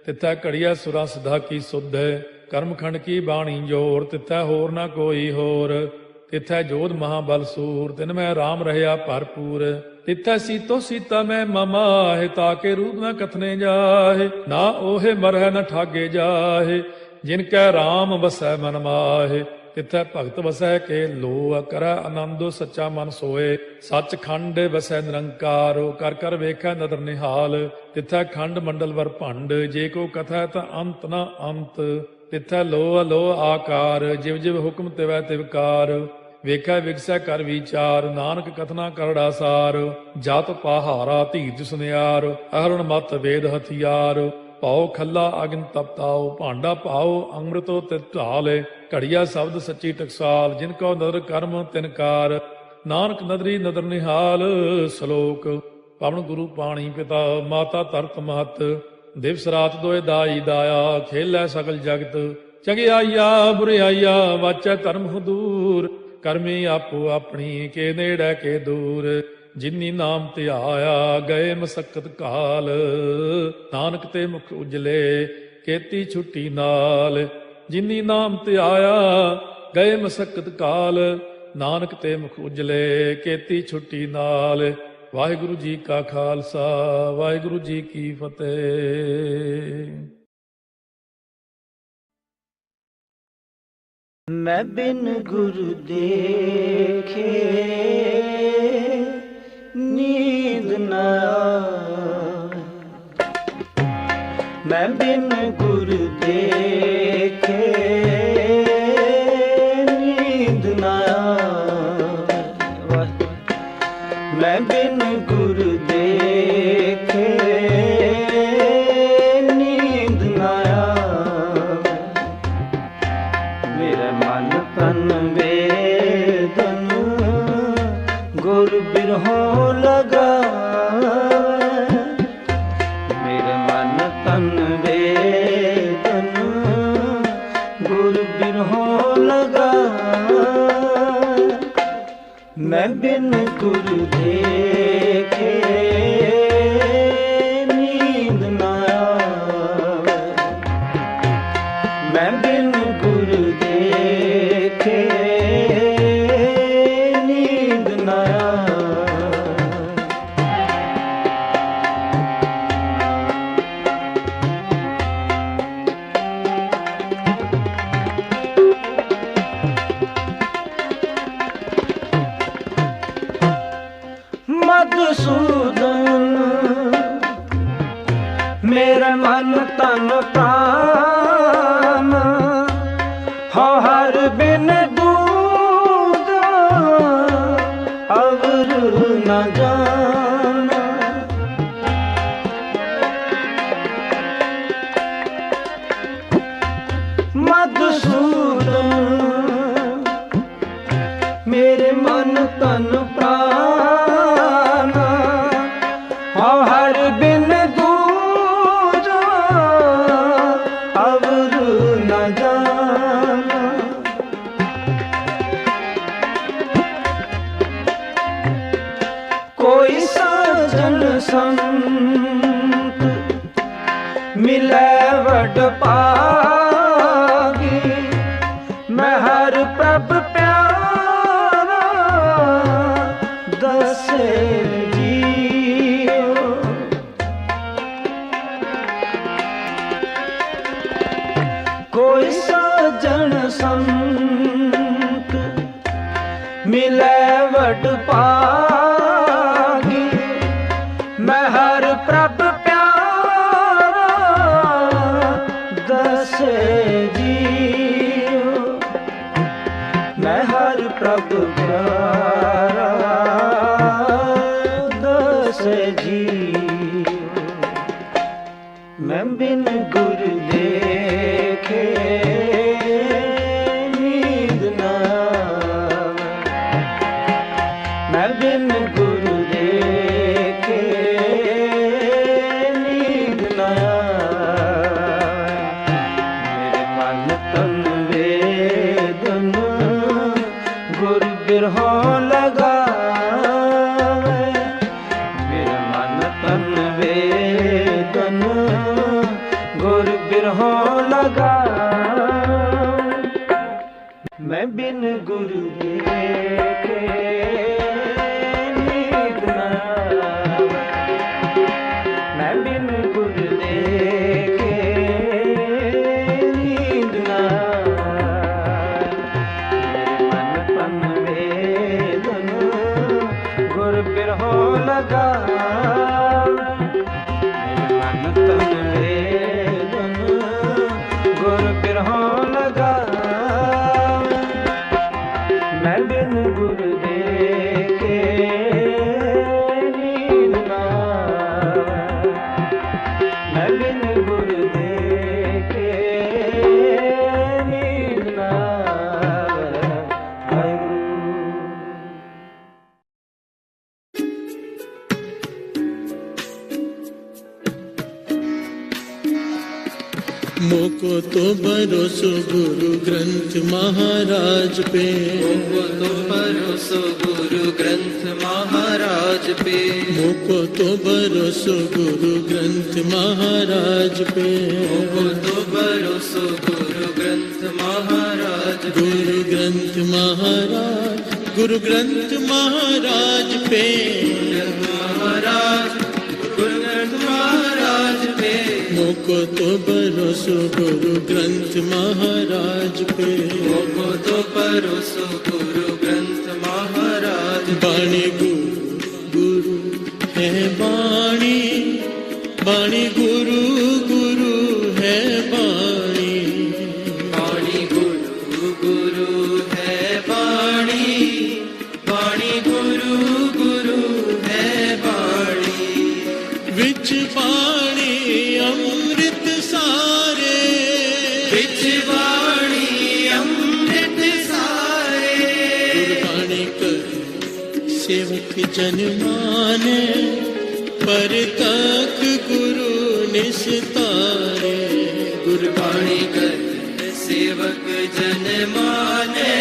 तिथै घड़िया सुरा सिधा की सुध। ਕਰਮਖੰਡ ਕੀ ਬਾਣੀ ਜੋਰ, ਤਿੱਥੈ ਹੋਰ ਨਾ ਕੋਈ ਹੋਰ। ਤਿੱਥੈ ਜੋਧ ਮਹਾਬਲ ਸੂਰ, ਤਿਨ ਮੈਂ ਰਾਮ ਰਹਿਆ ਭਰਪੂਰ। ਤਿੱਥੈ ਸੀਤੋ ਸੀਤਾ ਮੈਂ ਮਮਾਹਿ, ਤਾਕੇ ਰੂਪ ਨਾ ਕਥਨੇ ਜਾਹੇ। ਨਾ ਓਹੇ ਮਰਹਿ ਨ ਠਾਗੇ ਜਾਹੇ, ਜਿਨ ਕੈ ਰਾਮ ਵਸੈ ਮਨ ਮਾਹੇ। ਤਿੱਥੈ ਭਗਤ ਵਸੈ ਕੇ ਲੋ, ਕਰੈ ਆਨੰਦੋ ਸੱਚਾ ਮਨ ਸੋਏ। ਸੱਚ ਖੰਡ ਵਸੈ ਨਿਰੰਕਾਰੋ, ਕਰ ਕਰ ਵੇਖੈ ਨਦਰ ਨਿਹਾਲ। ਤਿੱਥੈ ਖੰਡ ਮੰਡਲ ਵਰ ਭੰਡ, ਜੇ ਕੋ ਕਥੈ ਤਾਂ ਅੰਤ ਨਾ ਅੰਤ। ਤਿੱਥੈ ਲੋ ਅਲੋ ਆਕਾਰ, ਜਿਵ ਜਿਵ ਹੁਕਮ ਤਿਵੈ ਤਿਵਕਾਰ। ਵੇਖੈ ਵਿਗਸੈ ਕਰ ਵਿਚਾਰ, ਨਾਨਕ ਕਥਨਾ ਕਰੜਾ ਸਾਰ। ਜਤ ਪਹਾਰਾ ਧੀਰਜ ਸੁਨਿਆਰ, ਅਹਰਣ ਮਤ ਵੇਦ ਹਥਿਆਰ। ਭਾਉ ਖੱਲਾ ਅਗਨ ਤਪਤਾਓ, ਭਾਂਡਾ ਭਾਉ ਅੰਮ੍ਰਿਤੋ ਤਿਤ ਢਾਲੇ। ਘੜੀਆ ਸ਼ਬਦ ਸੱਚੀ ਟਕਸਾਲ, ਜਿਨ ਕੋ ਨਦਰ ਕਰਮ ਤਿਨਕਾਰ। ਨਾਨਕ ਨਦਰੀ ਨਦਰ ਨਿਹਾਲ। ਸ਼ਲੋਕ। ਪਵਨ ਗੁਰੂ ਪਾਣੀ ਪਿਤਾ, ਮਾਤਾ ਧਰਤ ਮਹਤ। ਦਿਵਸ ਰਾਤ ਦੋਇ ਦਾਈ ਦਾਇਆ, ਖੇਲੈ ਸਗਲ ਜਗਤ। ਚੰਗਿਆਈਆ ਬੁਰਿਆਈਆ, ਵਾਚੈ ਧਰਮ ਹਦੂਰ। ਕਰਮੀ ਆਪੋ ਆਪਣੀ, ਕੇ ਨੇੜੇ ਕੇ ਦੂਰ। ਜਿਨੀ ਨਾਮ ਧਿਆਇਆ, ਗਏ ਮਸਕਤ ਕਾਲ। ਨਾਨਕ ਤੇ ਮੁਖ ਉਜਲੇ, ਕੀਤੀ ਛੁੱਟੀ ਨਾਲ। ਜਿਨੀ ਨਾਮ ਧਿਆਇਆ, ਗਏ ਮਸਕਤ ਕਾਲ। ਨਾਨਕ ਤੇ ਮੁਖ ਉਜਲੇ, ਕੀਤੀ ਛੁੱਟੀ ਨਾਲ। ਵਾਹਿਗੁਰੂ ਜੀ ਕਾ ਖਾਲਸਾ, ਵਾਹਿਗੁਰੂ ਜੀ ਕੀ ਫਤਿਹ। ਮੈਂ ਬਿਨ ਗੁਰੂ ਦੇਖੇ ਨੀਂਦ ਨਾ ਆਏ। ਮੈਂ ਬਿਨ ਗੁਰੂ ਦੇਖੇ ਨੀਂਦ ਨਾ ਆਏ। ਮੈਂ ਬਿਨ ਗੁਰੂ ਦੇਖੇ ਨੀਂਦ ਨਾ ਆਏ। ਮੇਰੇ ਮਨ ਤਨ ਵੇਦਨ ਗੁਰ ਬਿਰਹੋਂ ਲਗਾਵੇ। ਮੇਰੇ ਮਨ ਤਨ ਵੇਦਨ ਗੁਰ ਬਿਰਹੋਂ ਲਗਾਵੇ। ਮੈਂ ਬਿਨ ਗੁਰੂ ਦੇਖੇ ਨੀਂਦ ਨਾ ਆਵੇ। ਮੈਂ ਬਿਨ ਗੁਰੂ ਦੇਖੇ ਨੀਂਦ ਨਾ ਆਵੇ। ਮਧੂਸੂਦਨ ਮੇਰਾ ਮਨ ਤਨ ਪ੍ਰਾਨ, ਹਉ ਹਰ ਬਿਨ ਦੂਜਾ ਅਵਰ ਨ ਜਾਨ। ਮਧੂਸੂਦਨ ਮੇਰੇ ਮਨ ਤਨ ਪ੍ਰਾਨ, ਹਉ ਹਰ ਬਿਨ ਦੂਜਾ ਅਵਰ ਨ ਜਾਨ। ਕੋਈ ਸਾਜਨ ਸੰਤ ਮਿਲੈ ਵਡ ਭਾਗੀ। ਮੈਂ ਹਰ ਪ੍ਰਭ ਪਿਆਰਾ ਦਸੇ ਜੀਓ। ਕੋਈ ਸਾਜਨ ਸੰਤ ਮਿਲੈ ਵਡ ਭਾਗੀ। ਮੈਂ ਹਰ ਪ੍ਰਭ ਪਿਆਰਾ ਦਸੇ ਜੀਓ। ਮੈਂ ਹਰ ਪ੍ਰਭ ਪਿਆਰਾ ਦਸੇ ਜੀਓ। ਮੈਂ ਬਿਨ ਗੁਰ ਦੇਖੇ तन वेदन गुर बिरहों लगावे। मेरा मन तन वेदन गुर बिरहों लगावे। मैं बिन गुरु देखे नींद न आवे। मैं बिन गुरु देखे नींद न आवे। मन तन वेदन गुर बिरहों लगावे। मन तन वेदन गुर बिरहों लगावे। मैं बिन गुरु देखे नींद न आवे। मैं बिन गुरु देखे नींद न आवे। मोको तो भरोसो गुरु ग्रंथ महाराज पे। मोको तो भरोसो गुरु ग्रंथ महाराज पे। मोको तो भरोसो गुरु ग्रंथ महाराज पे। मोको तो भरोसो गुरु ग्रंथ महाराज पे। गुरु ग्रंथ महाराज, गुरु ग्रंथ महाराज पे। महाराज गुरु ग्रंथ महाराज पे। मोको तो भरोसो गुरु ग्रंथ महाराज पे। मोको तो भरोसो गुरु ग्रंथ महाराज पे। बाणी गुरु गुरु है बाणी। बाणी गुरु गुरु है बाणी। बाणी गुरु गुरु है बाणी। बाणी गुरु गुरु है बाणी। विच बाणी अमृत सारे। विच बाणी अमृत सारे। गुरबाणी कर सेवक जन माने। पर तक गुरु निस्तारे। गुरबाणी कर सेवक जन माने।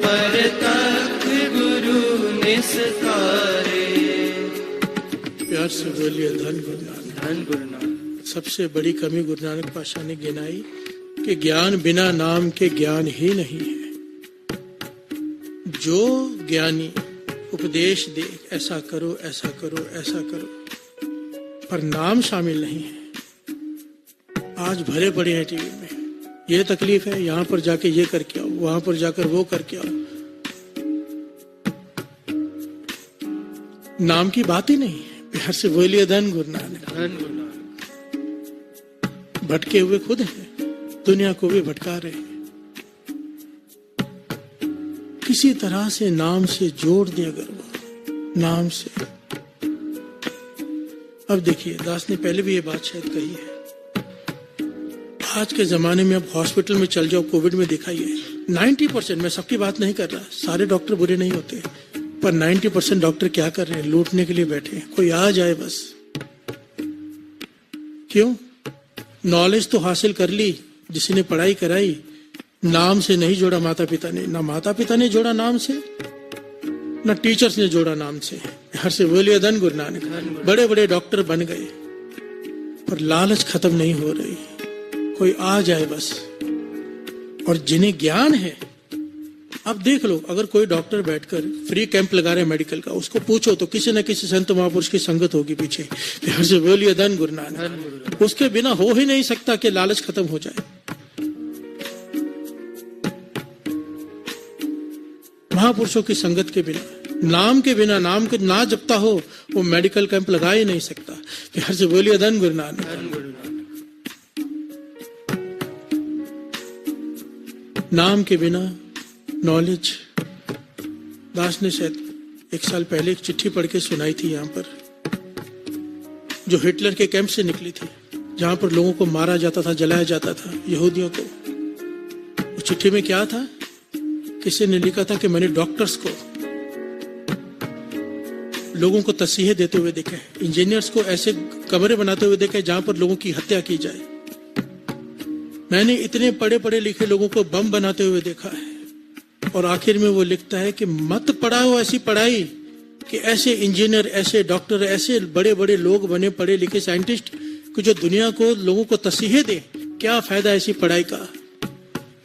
पर तक गुरु निस्तारे। प्यार से बोलिए धन गुरु नानक। धन गुरु नानक। सबसे बड़ी कमी गुरु नानक पातशाह ने गिनाई कि ज्ञान बिना नाम के ज्ञान ही नहीं है। जो ज्ञानी उपदेश दे ऐसा करो ऐसा करो ऐसा करो, पर नाम शामिल नहीं है, आज भरे पड़े हैं टीवी में। ये तकलीफ है, यहाँ पर जाके ये करके आओ, वहां पर जाकर वो करके आओ। नाम की बात ही नहीं है। प्यार से बोलिए धन गुरु नानक। धन गुरु नानक। भटके हुए खुद हैं, दुनिया को भी भटका रहे हैं। किसी तरह से नाम से जोड़ दे अगर वो नाम से। अब देखिए, दास ने पहले भी ये बात शायद कही है, आज के जमाने में अब हॉस्पिटल में चल जाओ, कोविड में दिखाइए 90%, मैं सबकी बात नहीं कर रहा, सारे डॉक्टर बुरे नहीं होते, पर 90% डॉक्टर क्या कर रहे हैं, लूटने के लिए बैठे हैं। कोई आ जाए बस। क्यों? नॉलेज तो हासिल कर ली जिसने पढ़ाई कराई, नाम से नहीं जोड़ा माता पिता ने। ना माता पिता ने जोड़ा नाम से, ना टीचर्स ने जोड़ा नाम से। हर से बोलिए धन गुरु नानक। बड़े बड़े डॉक्टर बन गए, पर लालच खत्म नहीं हो रही। कोई आ जाए बस। और जिन्हें ज्ञान है, अब देख लो, अगर कोई डॉक्टर बैठकर फ्री कैंप लगा रहे मेडिकल का, उसको पूछो तो किसी न किसी संत महापुरुष की संगत होगी पीछे। हर से बोलिए धन गुरु नानक। उसके बिना हो ही नहीं सकता कि लालच खत्म हो जाए। महापुरुषों की संगत के बिना, नाम के बिना, नाम के ना जपता हो, वो मेडिकल कैंप लगा ही नहीं सकता। हर से बोलिए धन गुरु नानक। नाम के बिना नॉलेज। दास ने शायद 1 साल पहले एक चिट्ठी पढ़ के सुनाई थी यहाँ पर, जो हिटलर के कैंप से निकली थी, जहां पर लोगों को मारा जाता था, जलाया जाता था, यहूदियों को। उस चिट्ठी में क्या था? किसी ने लिखा था कि मैंने डॉक्टर्स को, लोगों को तस्सीहे देते हुए देखा है, इंजीनियर्स को ऐसे कमरे बनाते हुए देखा है जहां पर लोगों की हत्या की जाए। मैंने इतने पढ़े पढ़े लिखे लोगों को बम बनाते हुए देखा है। और आखिर में वो लिखता है कि मत पढ़ाओ ऐसी पढ़ाई कि ऐसे इंजीनियर, ऐसे डॉक्टर, ऐसे बड़े बड़े लोग बने, पढ़े लिखे साइंटिस्ट, कि जो दुनिया को, लोगों को तसीहे दे। क्या फायदा ऐसी पढ़ाई का?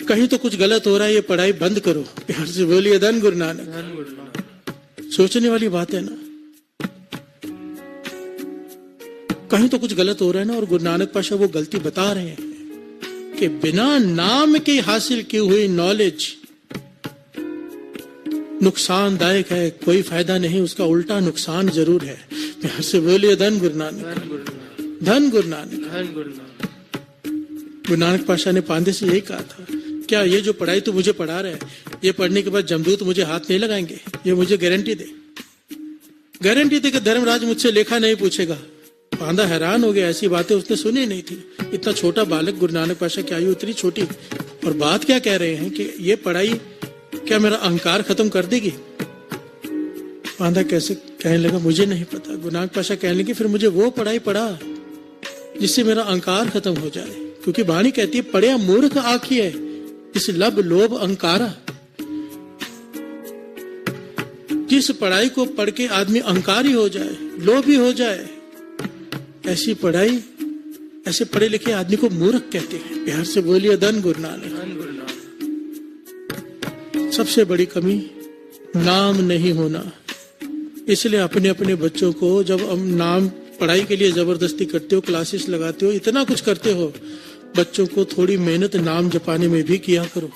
कहीं तो कुछ गलत हो रहा है, ये पढ़ाई बंद करो। प्यार से बोलिए धन गुरु नानक। सोचने वाली बात है ना, कहीं तो कुछ गलत हो रहा है ना। और गुरु नानक पाशा वो गलती बता रहे हैं कि बिना नाम के हासिल की हुई नॉलेज नुकसानदायक है, कोई फायदा नहीं, उसका उल्टा नुकसान जरूर है। प्यार से बोलिए धन गुरु नानक, धन गुरु नानक। गुरु नानक पाशा ने पांदे से यही कहा था, क्या ये जो पढ़ाई तू मुझे पढ़ा रहा है, ये पढ़ने के बाद जमदूत मुझे हाथ नहीं लगाएंगे? ये मुझे गारंटी दे, गारंटी दे कि धर्मराज मुझसे लेखा नहीं पूछेगा। पांदा हैरान हो गया, ऐसी बातें उसने सुनी नहीं थी। इतना छोटा बालक, गुरु नानक पाशा की आयु इतनी छोटी, और बात क्या कह रहे हैं कि ये पढ़ाई क्या मेरा अहंकार खत्म कर देगी? पांदा कैसे कहने लगा, मुझे नहीं पता। गुरु नानक पाशा कहने लगे, फिर मुझे वो पढ़ाई पढ़ा जिससे मेरा अहंकार खत्म हो जाए। क्योंकि वाणी कहती है, पढ़िया मूर्ख आखिए इस लब लोभ अहंकारा। जिस पढ़ाई को पढ़ के आदमी अहंकारी हो जाए, लोभी हो जाए, ऐसी पढ़ाई, ऐसे पढ़े लिखे आदमी को मूर्ख कहते हैं। प्यार से बोलिए धन गुरु नानक। सबसे बड़ी कमी नाम नहीं होना। इसलिए अपने अपने बच्चों को जब हम नाम पढ़ाई के लिए जबरदस्ती करते हो, क्लासेस लगाते हो, इतना कुछ करते हो, बच्चों को थोड़ी मेहनत नाम जपाने में भी किया करो।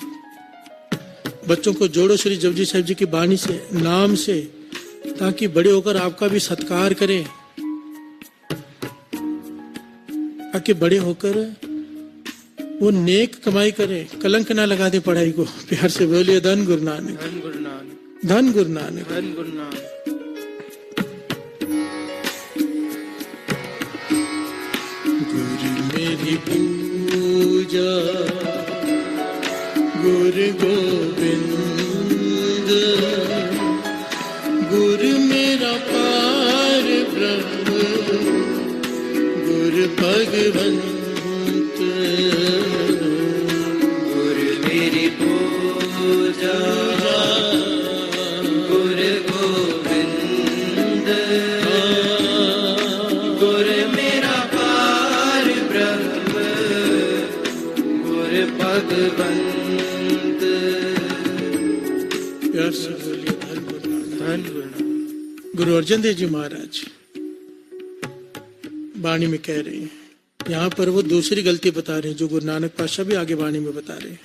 बच्चों को जोड़ो श्री जपजी साहिब जी की बाणी से, नाम से, ताकि बड़े होकर आपका भी सत्कार करें, ताकि बड़े होकर वो नेक कमाई करें, कलंक ना लगा दे पढ़ाई को। प्यार से बोलिए धन गुरु नानक, धन गुरु नानक, धन गुरु नानक, धन गुरु नानक। गुरु मेरी पूजा गुरु गोविंद, गुरु मेरा पार ब्रह्म, गुरु भगवंत। गुरु मेरी पूजा गुरु गोविंद, गुरु मेरा पार ब्रह्म, गुरु भगवंत। प्यार से बोलिए धन गुरु नानक, धन गुरु नानक। गुरु अर्जन देव जी महाराज वाणी में कह रहे हैं, यहाँ पर वो दूसरी गलती बता रहे हैं जो गुरु नानक पातशाह भी आगे वाणी में बता रहे हैं।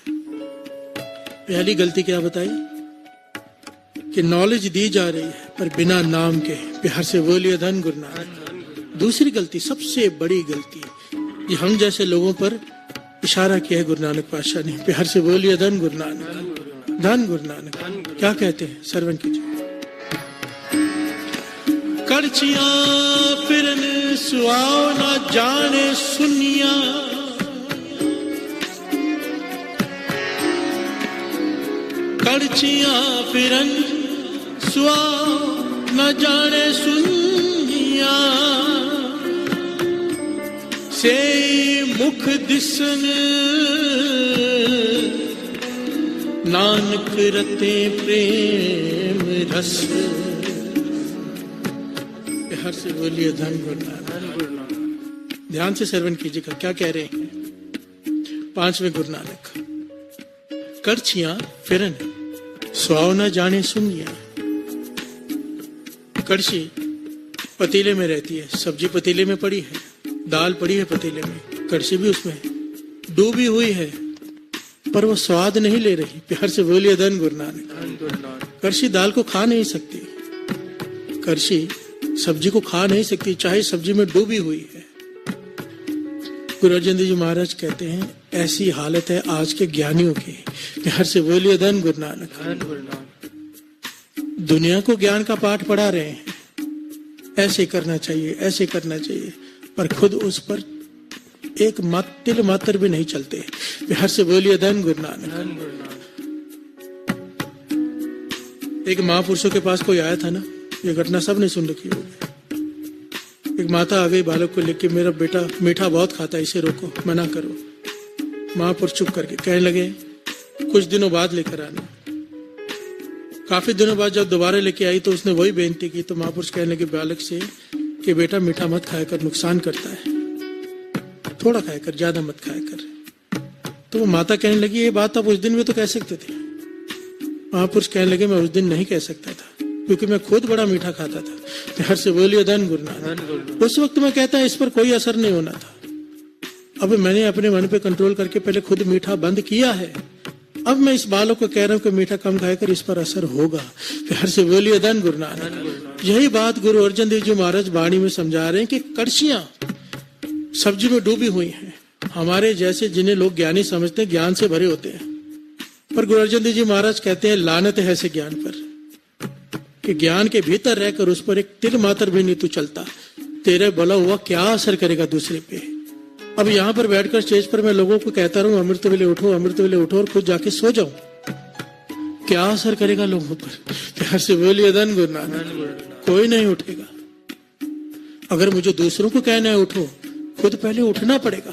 पहली गलती क्या बताई कि नॉलेज दी जा रही है पर बिना नाम के। प्यार से बोलिए धन गुरु नानक। दूसरी गलती, सबसे बड़ी गलती, ये हम जैसे लोगों पर इशारा किया है गुरु नानक पातशाह ने। प्यार से बोलिए धन गुरु नानक, धन गुरु नानक। क्या कहते हैं, श्रवण कीजिए। कड़छियां फिरन सुआओ ना जाने सुनिया, कड़छियां फिरन सुआओ न जाने सुनिया, से मुख दिसन नानक रते प्रेम रस। हर से बोलिए धन गुरु नानक। ध्यान से श्रवण कीजिएगा क्या कह रहे हैं। पांचवें गुरु नानक, कड़छियां फिरन स्वाव न जाने सुनिया। कड़छी पतीले में रहती है, सब्जी पतीले में पड़ी है, दाल पड़ी है पतीले में, कड़छी भी उसमें डूबी हुई है, पर वो स्वाद नहीं ले रही। प्यार से बोलिए धन गुरु नानक। कड़छी दाल को खा नहीं सकती, कड़छी सब्जी को खा नहीं सकती, चाहे सब्जी में डूबी हुई है। गुरु अर्जन देव जी महाराज कहते हैं ऐसी हालत है आज के ज्ञानियों की। प्यार से बोलिए धन गुरु नानक। दुनिया को ज्ञान का पाठ पढ़ा रहे हैं, ऐसे करना चाहिए, ऐसे करना चाहिए, पर खुद उस पर एक तिल मात्र भी नहीं चलते। प्यार से बोलिए धन गुरु नानक। एक महापुरुषों के पास कोई आया था ना, ये घटना सब ने सुन रखी होगी। एक माता आ गई बालक को लेके, मेरा बेटा मीठा बहुत खाता है, इसे रोको, मना करो। महापुरुष चुप करके कहने लगे कुछ दिनों बाद लेकर आना। काफी दिनों बाद जब दोबारा लेके आई तो उसने वही बेनती की, तो महापुरुष कहने लगे बालक से कि बेटा मीठा मत खाया कर, नुकसान करता है, थोड़ा खाया कर, ज्यादा मत खाया कर। तो वो माता कहने लगी ये बात आप उस दिन भी तो कह सकते थे। महापुरुष कहने लगे मैं उस दिन नहीं कह सकता था क्योंकि मैं खुद बड़ा मीठा खाता था। हर से बोलिए धन गुरु नानक। उस वक्त मैं कहता इस पर कोई असर नहीं होना था। अब मैंने अपने मन पे कंट्रोल करके पहले खुद मीठा बंद किया है, अब मैं इस बालक को कह रहा हूँ कि मीठा कम खाया कर, इस पर असर होगा। हर से बोलिए धन गुरु नानक। यही बात गुरु अर्जन देव जी महाराज वाणी में समझा रहे हैं कि कड़छियां सब्जी में डूबी हुई हैं, हमारे जैसे जिन्हें लोग ज्ञानी समझते हैं ज्ञान से भरे होते हैं, पर गुरु अर्जन देव जी महाराज कहते हैं लानत है ऐसे ज्ञान पर कि ज्ञान के भीतर रहकर उस पर एक तिल मात्र भी नहीं तू चलता, तेरे बोला हुआ क्या असर करेगा दूसरे पे। अब यहाँ पर बैठकर स्टेज पर मैं लोगों को कहता रहूं अमृत वेले उठो, अमृत वेले उठो, और खुद जाके सो जाऊं, क्या असर करेगा लोगों पर। हर से बोलिए धन गुरु नानक। कोई नहीं उठेगा। अगर मुझे दूसरों को कहना है उठो, खुद पहले उठना पड़ेगा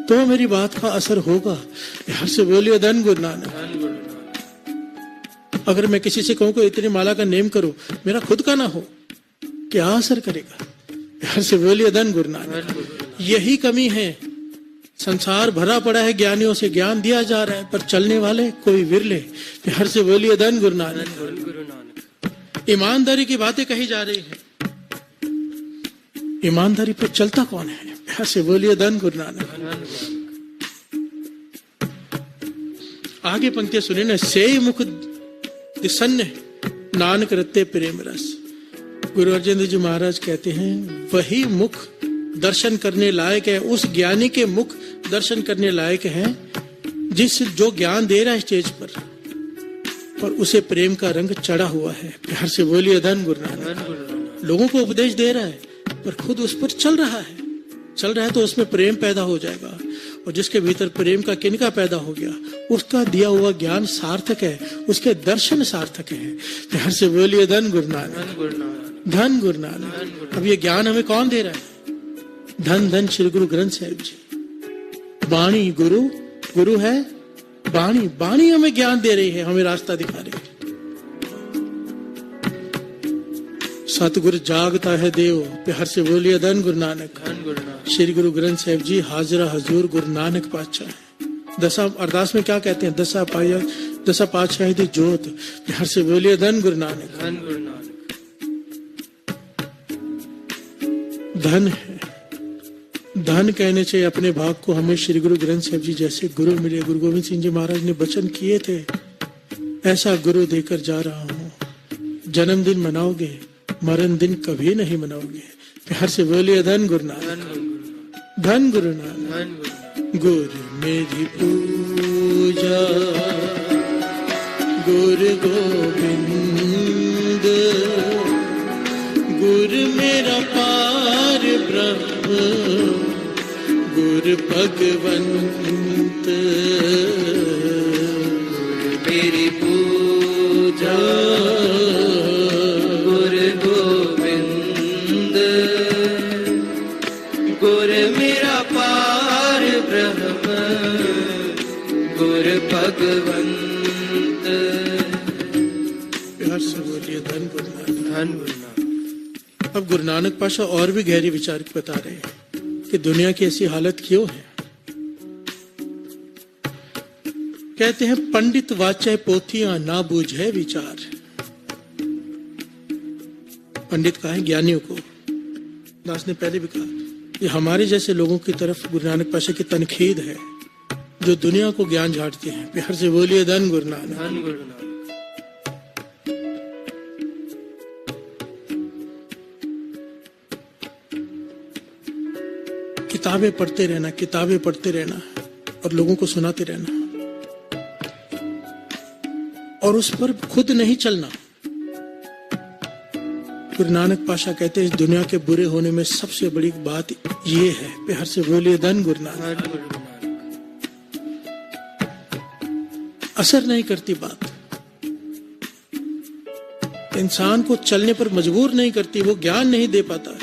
तो मेरी बात का असर होगा। हर से बोलिए धन गुरु नानक। अगर मैं किसी से कहूं कि इतनी माला का नेम करो, मेरा खुद का ना हो, क्या असर करेगा। हर से बोलिए धन गुरु नानक। यही कमी है, संसार भरा पड़ा है ज्ञानियों से, ज्ञान दिया जा रहा है पर चलने वाले कोई विरले। हर से बोलिए धन गुरु नानक। ईमानदारी की बातें कही जा रही है, ईमानदारी पर चलता कौन है। हर से बोलिए धन गुरु नानक। आगे पंक्तियां सुने ना, से मुख दिसन्न नानक रत्ते प्रेम रस। गुरु अर्जन देव जी महाराज कहते हैं वही मुख दर्शन करने लायक है, उस ज्ञानी के मुख दर्शन करने लायक है जिस जो ज्ञान दे रहा है स्टेज पर उसे प्रेम का रंग चढ़ा हुआ है। प्यार से बोलिए धन गुरु नानक। लोगों को उपदेश दे रहा है पर खुद उस पर चल रहा है तो उसमें प्रेम पैदा हो जाएगा, और जिसके भीतर प्रेम का किनका पैदा हो गया उसका दिया हुआ ज्ञान सार्थक है, उसके दर्शन सार्थक है। प्यार से बोलिए धन गुरु नानक। धन गुरु नानक। अब ये ज्ञान हमें कौन दे रहा है। धन धन श्री गुरु ग्रंथ साहिब जी। वाणी गुरु, गुरु है वाणी, वाणी हमें ज्ञान दे रही है, हमें रास्ता दिखा रही है। सतगुरु जागता है देव। प्यार से बोलिए धन गुरु नानक। श्री गुरु ग्रंथ साहिब जी हाजरा हजूर गुरु नानक पातशाह। दशा अरदास में क्या कहते हैं, दशा पातशाही दी जोत। प्यार से बोलिए धन गुरु नानक। धन है, धन कहने से अपने भाग को हमें श्री गुरु ग्रंथ साहिब जी जैसे गुरु मिले। गुरु गोविंद सिंह जी महाराज ने वचन किए थे, ऐसा गुरु देकर जा रहा हूँ, जन्मदिन मनाओगे मरण दिन कभी नहीं मनाओगे। प्यार से बोलिए धन गुरु नानक। धन गुरु नानक। गुरु मेरी पूजा गुरु गोविंद, गुरु मेरा पार ब्रह्म, गुरु भगवंत। मेरी पूजा गुरु गोविंद, गुरु मेरा पार ब्रह्म, गुरु भगवंत। प्यार से बोलिए धन गुरु नानक। धन गुरु नानक। अब गुरु नानक पाशा और भी गहरी विचार बता रहे हैं कि दुनिया की ऐसी हालत क्यों है। कहते हैं पंडित वाचे पोथियां ना बूझे विचार। पंडित कहा है ज्ञानियों को, दास ने पहले भी कहा, ये हमारे जैसे लोगों की तरफ गुरु नानक पाशा की तनखीद है जो दुनिया को ज्ञान झाड़ते हैं। प्यार से बोलिए धन गुरु नानक। धन गुरु नानक। किताबें पढ़ते रहना, किताबें पढ़ते रहना और लोगों को सुनाते रहना और उस पर खुद नहीं चलना। गुरु नानक पाशा कहते हैं इस दुनिया के बुरे होने में सबसे बड़ी बात ये है। प्यार से बोलिए धन गुरु नानक। असर नहीं करती बात, इंसान को चलने पर मजबूर नहीं करती, वो ज्ञान नहीं दे पाता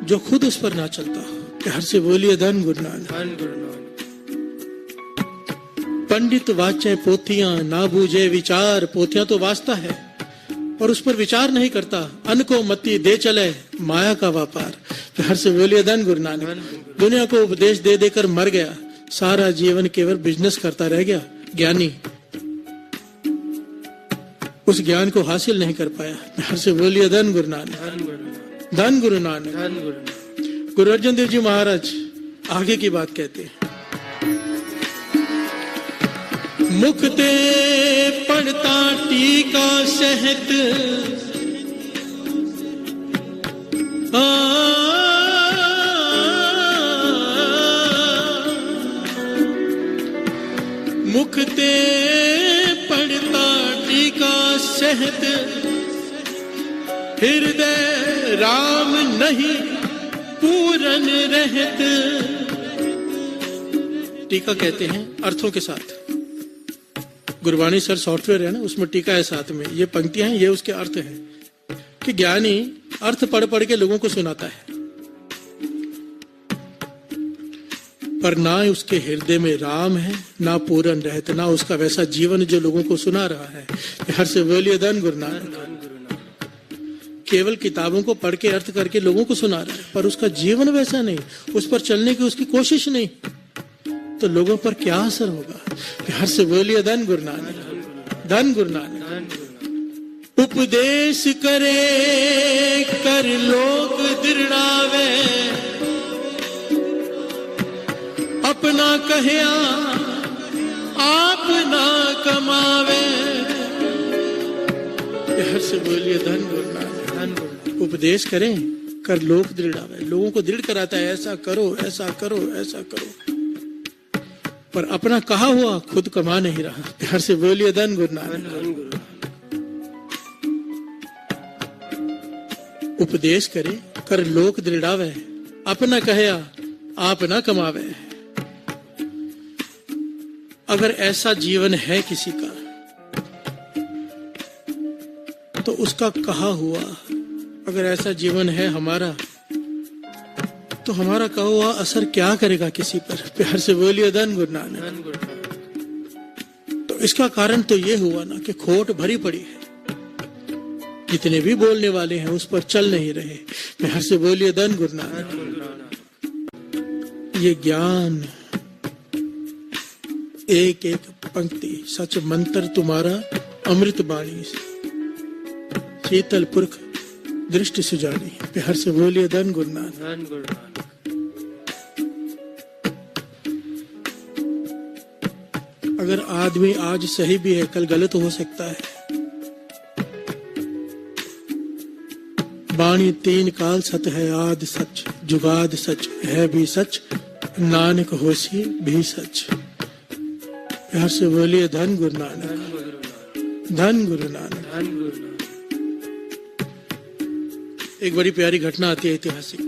जो खुद उस पर ना चलता। प्यार से बोलिए धन गुरु नानक। पंडित वाचे पोथियां ना बूझे विचार। पोथियां तो वाचता है और उस पर विचार नहीं करता। अन्न को मत्ती दे चले माया का व्यापार। हर से बोलिए धन गुरु नानक। दुनिया को उपदेश दे देकर मर गया, सारा जीवन केवल बिजनेस करता रह गया। ज्ञानी उस ज्ञान को हासिल नहीं कर पाया। हर से बोलिए धन गुरु नानक। धन गुरु नानक। गुरु अर्जन देव जी महाराज आगे की बात कहते हैं। मुखते पढ़ता टीका सहत मुखते पढ़ता टीका सहत हृदय राम नहीं पूरन रहत। टीका कहते हैं अर्थों के साथ। गुरबाणी सर सॉफ्टवेयर है ना, उसमें टीका है साथ में। ये पंक्तियां हैं, ये उसके अर्थ हैं कि ज्ञानी अर्थ पढ़ पढ़ के लोगों को सुनाता है, पर ना उसके हृदय में राम है, ना पूरन रहते, ना उसका वैसा जीवन जो लोगों को सुना रहा है। हर से बोलिए धन गुरु नानक। केवल किताबों को पढ़ के अर्थ करके लोगों को सुना रहा है, पर उसका जीवन वैसा नहीं, उस पर चलने की उसकी कोशिश नहीं, तो लोगों पर क्या असर होगा। हर से बोलिए धन गुरु नानक। धन गुरु नानक। उपदेश करे कर लोग दृढ़ावे, अपना कहया आप ना कमावे। हर से बोलिए धन गुरु नानक। उपदेश करें कर लोग दृढ़ावे, लोगों को दृढ़ कराता है, ऐसा करो ऐसा करो ऐसा करो, पर अपना कहा हुआ खुद कमा नहीं रहा। हर से बोलिए धन गुरु नानक। उपदेश करे कर लोक दृढ़ावे, अपना कहया आप ना कमावे। अगर ऐसा जीवन है किसी का, तो उसका कहा हुआ, अगर ऐसा जीवन है हमारा, तो हमारा कहा हुआ असर क्या करेगा किसी पर। प्यार से बोलिए धन गुरु नानक। तो इसका कारण तो ये हुआ ना कि खोट भरी पड़ी है, जितने भी बोलने वाले हैं उस पर चल नहीं रहे। प्यार से बोलिए धन गुरु नानक। ये ज्ञान एक एक पंक्ति सच मंत्र तुम्हारा अमृत बाणी, शीतल पुरख दृष्टि सुजानी। प्यार से बोलिए धन गुरु नानक। अगर आदमी आज सही भी है, कल गलत हो सकता है। बाणी तीन काल सत है, आद सच जुगाद सच है भी सच, नानक होसी भी सच। प्यार से बोलिए धन गुरु नानक। धन गुरु नानक। एक बड़ी प्यारी घटना आती है ऐतिहासिक।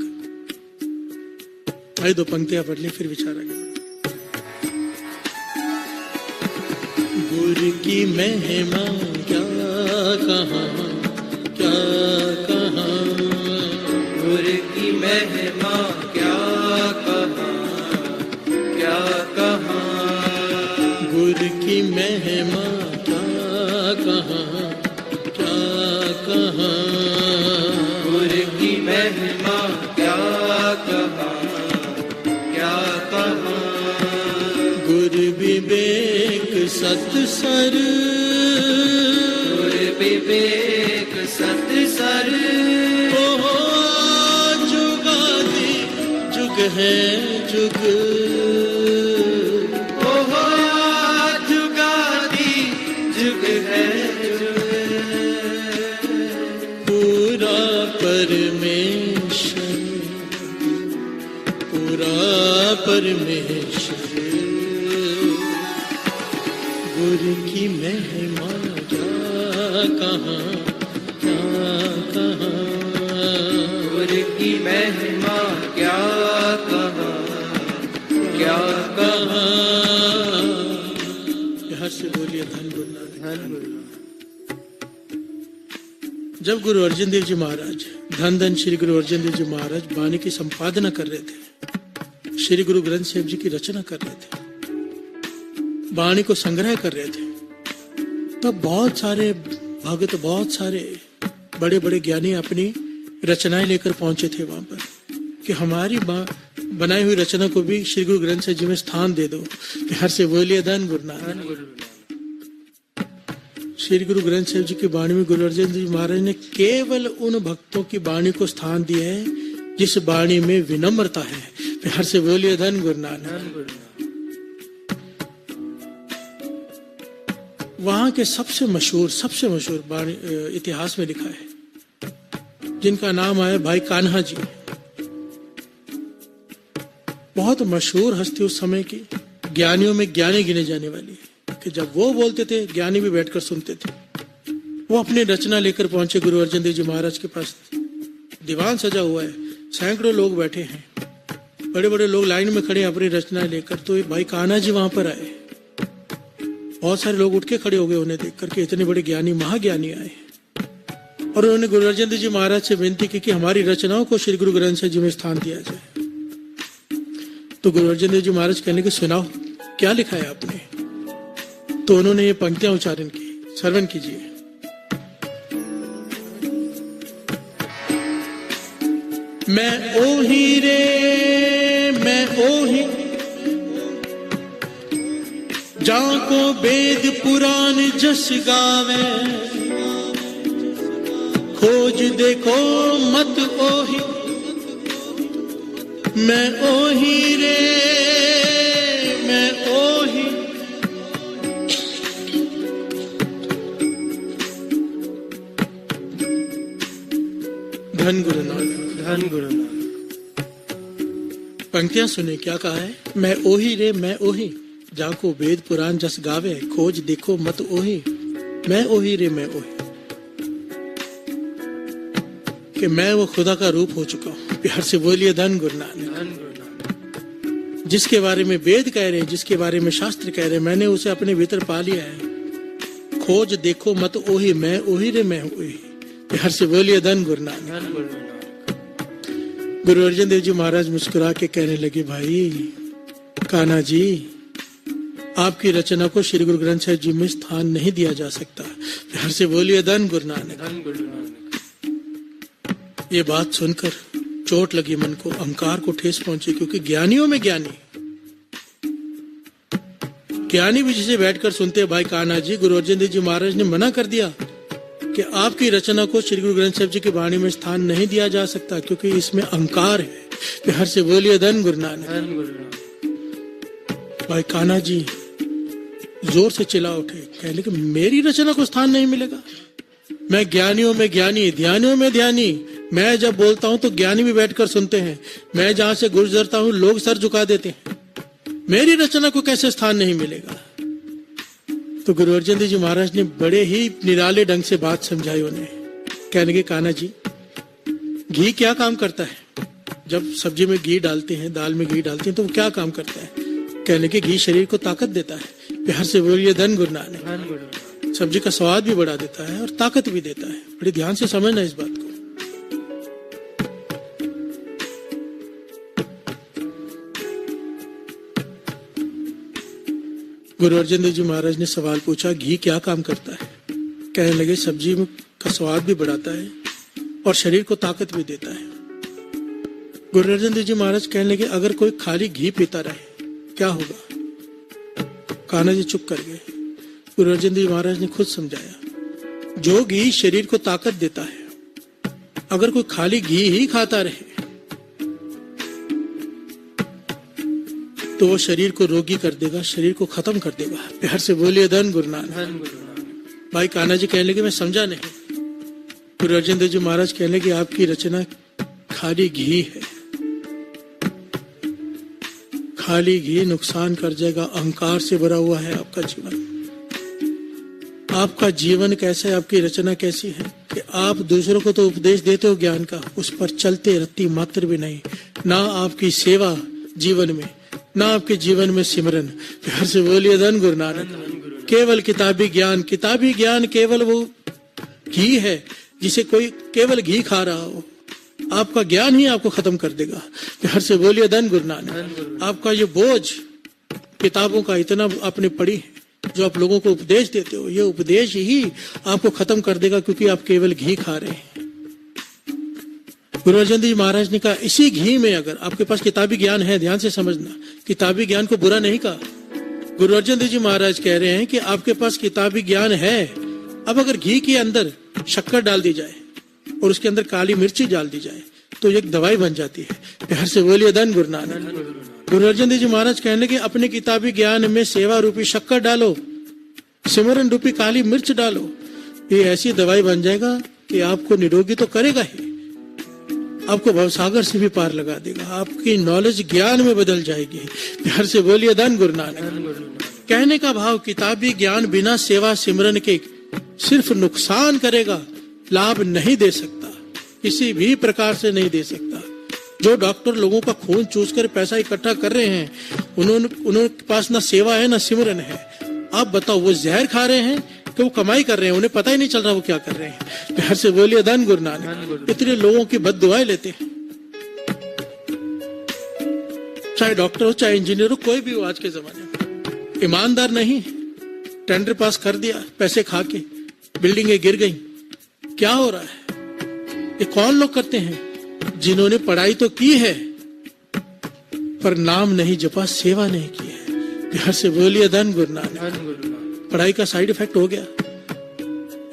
आइए दो पंक्तियां पढ़ ली, फिर विचार आगे। गुरु की महिमा क्या कहाँ क्या कहाँ, गुरु की महिमा क्या कहाँ क्या कहाँ, गुरु की महिमा क्या कहाँ क्या कहाँ, गुरु की महिमा क्या कहाँ क्या कहाँ, गुरु विवेक सतसर, गुरु विवेक सतसर, ओहो जुगादि जुग है जुग, ओहो जुगादि जुग है जुग, पूरा परमेश्वर पूरा परमेश्वर, गुरु की महिमा क्या कहाँ क्या कहाँ, गुरु की महिमा क्या कहाँ क्या कहाँ। हर से बोलिए धन गुरु नानक। जब गुरु अर्जन देव जी महाराज, धन धन श्री गुरु अर्जन देव जी महाराज वाणी की संपादना कर रहे थे, श्री गुरु ग्रंथ साहिब जी की रचना कर रहे थे, वाणी को संग्रह कर रहे थे, तब बहुत सारे भक्त, बहुत सारे बड़े बड़े ज्ञानी अपनी रचनाएं लेकर पहुंचे थे वहां पर कि हमारी बनाई हुई रचना को भी श्री गुरु ग्रंथ साहिब जी में स्थान दे दो। कि हर से बोलिए धन गुरु नानक। श्री गुरु ग्रंथ साहिब जी की वाणी में गुरु अर्जन देव जी महाराज ने केवल उन भक्तों की वाणी को स्थान दिया है जिस वाणी में विनम्रता है। हर से बोलिए धन गुरु नानक। वहां के सबसे मशहूर वाणी इतिहास में लिखा है, जिनका नाम है भाई कान्हा जी। बहुत मशहूर हस्ती उस समय की, ज्ञानियों में ज्ञानी गिने जाने वाली, कि जब वो बोलते थे ज्ञानी भी बैठकर सुनते थे। वो अपनी रचना लेकर पहुंचे गुरु अर्जन देव जी महाराज के पास। दीवान सजा हुआ है, सैकड़ों लोग बैठे हैं, बड़े बड़े लोग लाइन में खड़े अपनी रचना लेकर। तो भाई कान्हा जी वहां पर आए, बहुत सारे लोग उठ के खड़े हो गए उन्हें देख करके, इतने बड़े ज्ञानी महाज्ञानी आए। और उन्होंने गुरु अर्जन देव जी महाराज से विनती की कि हमारी रचनाओं को श्री गुरु ग्रंथ साहिब जी में स्थान दिया जाए। तो गुरु अर्जन देव जी महाराज कहने के सुनाओ क्या लिखा है आपने। तो उन्होंने ये पंक्तियां उच्चारण की, श्रवण कीजिए। मैं ओही रे मैं ओही, जाको वेद पुराण जस गावे, खोज देखो मत ओही, मैं ओही रे मैं ओही। धन गुरु नानक, धन गुरु नानक। पंक्तियां सुने क्या कहा है। मैं ओही रे मैं ओही, जाको वेद पुराण जस गावे, खोज देखो मत ओही, मैं ओही रे मैं ओही। कि मैं वो खुदा का रूप हो चुका हूं। प्यार से बोलिए धन गुरु नानक। जिसके बारे में वेद कह रहे हैं, जिसके बारे में शास्त्र कह रहे हैं, मैंने उसे अपने भीतर पा लिया है। खोज देखो मत ओही, मैं ओही रे मैं ओही। प्यार से बोलिए धन गुरु नानक। गुरु अर्जन देव जी महाराज मुस्कुरा के कहने लगे, भाई कान्हा जी, आपकी रचना को श्री गुरु ग्रंथ साहिब जी में स्थान नहीं दिया जा सकता। प्यार से बोलिए धन गुरु नानक। ये बात सुनकर चोट लगी मन को, अहंकार को ठेस पहुंची, क्योंकि ज्ञानियों में ज्ञानी भी जिसे बैठकर सुनते हैं। भाई कान्हा जी, गुरु अर्जन देव जी महाराज ने मना कर दिया कि आपकी रचना को श्री गुरु ग्रंथ साहिब जी की वाणी में स्थान नहीं दिया जा सकता, क्योंकि इसमें अहंकार है। प्यार से बोलिए धन गुरु नानक। भाई कान्हा जी जोर से चिल्ला उठे, कहने लगे मेरी रचना को स्थान नहीं मिलेगा। मैं ज्ञानियों में ज्ञानी, ध्यानियों में ध्यानी। मैं जब बोलता हूं तो ज्ञानी भी बैठकर सुनते हैं। मैं जहां से गुजरता हूं लोग सर झुका देते हैं। मेरी रचना को कैसे स्थान नहीं मिलेगा। तो गुरु अर्जन देव जी महाराज ने बड़े ही निराले ढंग से बात समझाई उन्हें। कहने लगे कान्हा जी, घी क्या काम करता है। जब सब्जी में घी डालते हैं, दाल में घी डालते हैं, तो वो क्या काम करता है। कहने के घी शरीर को ताकत देता है। प्यार से बोलिए धन गुरु नानक। सब्जी का स्वाद भी बढ़ा देता है और ताकत भी देता है। बड़े ध्यान से समझना इस बात को। गुरु अर्जन देव जी महाराज ने सवाल पूछा, घी क्या काम करता है। कहने लगे सब्जी का स्वाद भी बढ़ाता है और शरीर को ताकत भी देता है। गुरु अर्जन देव जी महाराज कहने लगे, अगर कोई खाली घी पीता रहे क्या होगा। कान्हा जी चुप कर गए। गुरु अर्जन देव महाराज ने खुद समझाया, जो घी शरीर को ताकत देता है, अगर कोई खाली घी ही खाता रहे तो वो शरीर को रोगी कर देगा, शरीर को खत्म कर देगा। प्यार से बोलिए धन गुरु नानक। भाई कान्हा जी कहने लगे मैं समझा नहीं। गुरु अर्जन देव जी महाराज कहने लगे आपकी रचना खाली घी है। खाली घी नुकसान कर जाएगा। अहंकार से भरा हुआ है आपका जीवन। आपका जीवन कैसा है, आपकी रचना कैसी है कि आप दूसरों को तो उपदेश देते हो ज्ञान का, उस पर चलते रत्ती मात्र भी नहीं। ना आपकी सेवा जीवन में, ना आपके जीवन में सिमरन। प्यार से बोलिए धन गुरु नानक। केवल किताबी ज्ञान, किताबी ज्ञान केवल वो घी है जिसे कोई केवल घी खा रहा हो। आपका ज्ञान ही आपको खत्म कर देगा। प्यार से बोलिए धन गुरु नानक। आपका ये बोझ किताबों का इतना आपने पढ़ी है, जो आप लोगों को उपदेश देते हो, ये उपदेश ही आपको खत्म कर देगा, क्योंकि आप केवल घी खा रहे हैं। गुरु अर्जन देव जी महाराज ने कहा, इसी घी में अगर आपके पास किताबी ज्ञान है, ध्यान से समझना, किताबी ज्ञान को बुरा नहीं कहा। गुरु अर्जन देव जी महाराज कह रहे हैं कि आपके पास किताबी ज्ञान है, अब अगर घी के अंदर शक्कर डाल दी जाए और उसके अंदर काली मिर्ची डाल दी जाए तो एक दवाई बन जाती है। प्यार से बोलिए धन गुरु नानक। गुरु अर्जन देव जी महाराज कहने के अपने किताबी ज्ञान में सेवा रूपी शक्कर डालो, सिमरन रूपी काली मिर्च डालो, ये ऐसी दवाई बन जाएगा कि आपको निरोगी तो करेगा ही, आपको भवसागर से भी पार लगा देगा, आपकी नॉलेज ज्ञान में बदल जाएगी। प्यार से बोलिए धन गुरु नानक। कहने का भाव, किताबी ज्ञान बिना सेवा सिमरन के सिर्फ नुकसान करेगा, लाभ नहीं दे सकता, किसी भी प्रकार से नहीं दे सकता। जो डॉक्टर लोगों का खून चूस कर पैसा इकट्ठा कर रहे हैं, उन्होंने पास ना सेवा है ना सिमरन है। आप बताओ, वो जहर खा रहे हैं कि वो कमाई कर रहे हैं, उन्हें पता ही नहीं चल रहा वो क्या कर रहे हैं। प्यार से बोलिए धन गुरु नानक। इतने लोगों की बद्दुआएं लेते हैं, चाहे डॉक्टर हो चाहे इंजीनियर हो, कोई भी हो आज के जमाने में, ईमानदार नहीं, टेंडर पास कर दिया पैसे खा के, बिल्डिंगें गिर गई। क्या हो रहा है? ये कौन लोग करते हैं? जिन्होंने पढ़ाई तो की है पर नाम नहीं जपा, सेवा नहीं की है। प्यार से बोलिए धन गुरु नानक। पढ़ाई का साइड इफेक्ट हो गया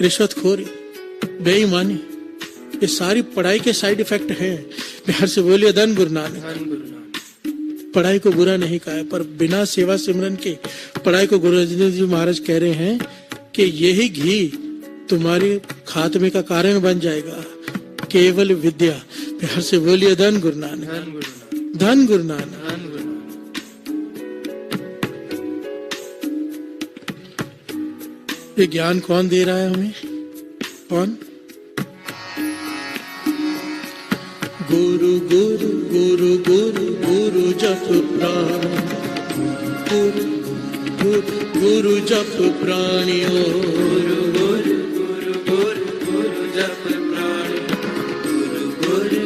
रिश्वतखोरी, बेईमानी, ये सारी पढ़ाई के साइड इफेक्ट है। प्यार से बोलिए धन गुरु नानक। पढ़ाई को बुरा नहीं कहा है, पर बिना सेवा सिमरन के पढ़ाई को गुरु अर्जन देव जी महाराज कह रहे हैं कि यही घी तुम्हारे खात्मे का कारण बन जाएगा, केवल विद्या। प्यार से बोलिए धन गुरु नानक, धन गुरु नानक। ये ज्ञान कौन दे रहा है हमें? कौन? गुरु गुरु गुरु गुरु गुरु जप प्राण, गुरु गुरु गुरु जप प्राणियों, गुरु गुरु गुरु गुरु गुरु जप प्राणी, गुरु गुरु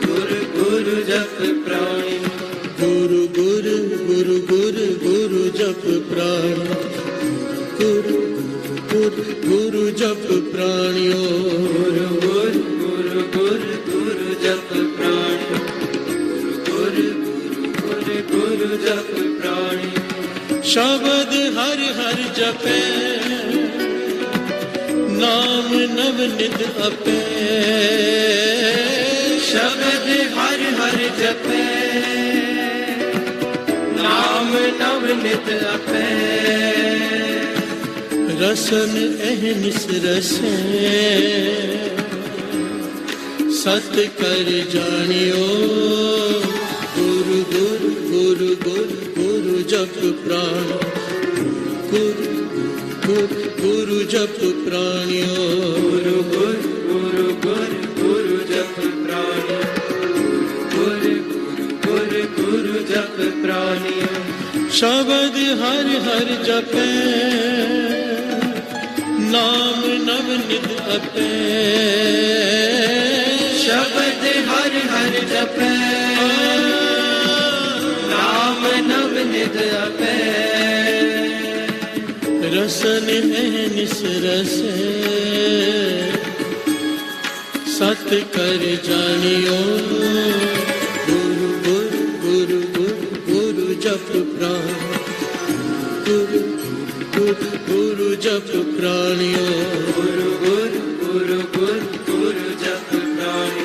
गुरु गुरु गुरु जप प्राणी, गुरु गुरु गुरु गुरु गुरु जप प्राण, गुरु गुरु गुरु जप प्राणियों, गुरु गुरु गुरु गुरु गुरु जप प्राणी, गुरु गुरु गुरु गुरु जप प्राणी। शब्द हर हर जपे, नाम नव नित अपे, शब्द हर हर जपे, नाम नव नित अपे, रसन अहनिस रसे, सत कर जानियो, गुरु गुरु गुरु गुरु गुरु जप प्राण, गुरु गुरु गुरु जप प्राणियों, गुरु गुरु गुरु गुरु गुरु जप प्राणी, गुरु गुरु गुरु गुरु जप प्राणी। शब्द हर हर जपे, नाम नव नित अपे, शब्द हर हर जपे, नाम नव नित अपे, रसन अहनिस रसे, सत कर जानियो, गुरु गुरु गुरु गुरु गुरु जप प्राण, गुरु गुरु गुरु जप प्राणियों, गुरु गुरु गुरु गुरु गुरु जप प्राणी,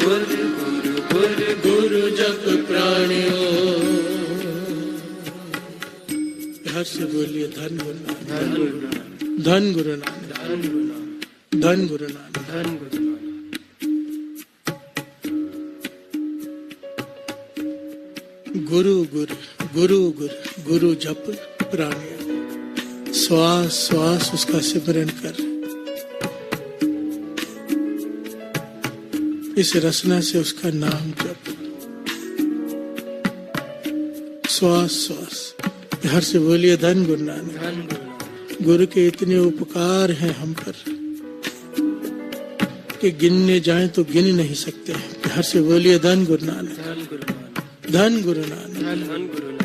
गुरु गुरु गुरु गुरु जप प्राणियों। प्यार से बोलिए धन गुरु नानक, धन गुरु नानक, धन गुरु नानक, धन गुरु नानक। गुरु गुरु गुरु गुरु गुरु जप प्राणी, श्वास श्वास उसका सिमरन कर, इस रचना से उसका नाम जप, श्वास श्वास। हर से बोलिए धन गुरु नानक, धन गुरु नानक। गुरु के इतने उपकार हैं हम पर कि गिनने जाएं तो गिन नहीं सकते। हर से बोलिए धन गुरु नानक, धन गुरु नानक, धन गुरु नानक। धन गुरु नानक।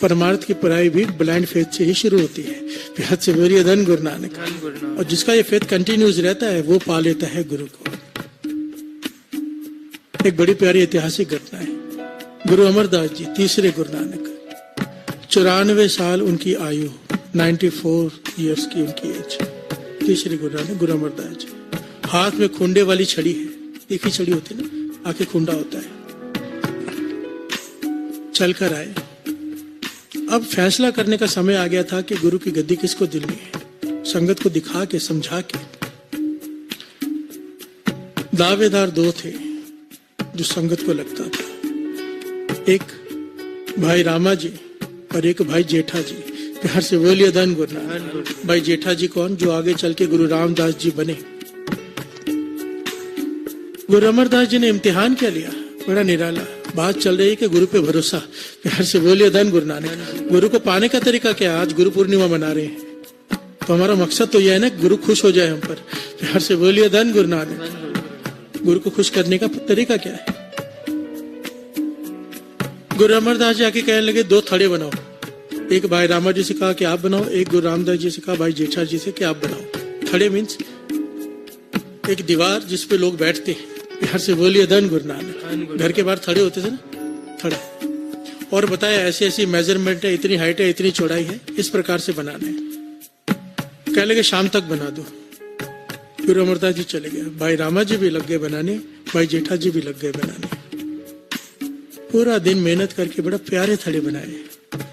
परमार्थ की पढ़ाई भी ब्लाइंड फेथ से ही शुरू होती है। बेहद से बोलिए धन गुरु नानक। धन गुरु नानक। और जिसका ये फेथ कंटिन्यूस रहता है वो पा लेता है गुरु को। एक बड़ी प्यारी ऐतिहासिक घटना है। गुरु अमरदास जी, तीसरे गुरु नानक, 94 साल उनकी आयु, 94 ईयर्स की उनकी एज। तीसरे गुरु नानक गुरु अमरदास जी, हाथ में खुंडे वाली छड़ी है, एक ही छड़ी होती है ना, आके खुंडा होता है। चलकर आए। अब फैसला करने का समय आ गया था कि गुरु की गद्दी किसको दिलनी है। संगत को दिखा के, समझा के। दावेदार दो थे जो संगत को लगता था, एक भाई रामा जी और एक भाई जेठा जी। प्यार से बोलिए धन गुरु नानक। भाई जेठा जी कौन? जो आगे चल के गुरु रामदास जी बने। गुरु अमरदास जी ने इम्तिहान क्या लिया, बड़ा निराला। बात चल रही है कि गुरु पे भरोसा। प्यार से बोलिए धन गुरु नानक। गुरु को पाने का तरीका क्या? आज गुरु पूर्णिमा मना रहे हैं, तो हमारा मकसद तो यह है ना, गुरु खुश हो जाए हम पर। प्यार से बोलिए धन गुरु नानक। गुरु को खुश करने का तरीका क्या है? गुरु अमरदास जी आके कहने लगे, 2 थड़े बनाओ। एक भाई रामा जी से कहा कि आप बनाओ, एक गुरु रामदास जी से कहा भाई जेठा जी से कि आप बनाओ। थड़े मीन्स एक दीवार जिसपे लोग बैठते हैं। प्यार से बोलिए धन गुरु नानक। घर के बाहर थड़े होते थे ना, थड़ा। और बताया ऐसी ऐसी मेजरमेंट है, इतनी हाइट है, इतनी चौड़ाई है, इस प्रकार से बनाना है। कह लगे शाम तक बना दो। गुरु अमरदास जी चले गए। भाई रामा जी भी लग गए बनाने, भाई जेठा जी भी लग गए बनाने। पूरा दिन मेहनत करके बड़ा प्यारे थड़े बनाए।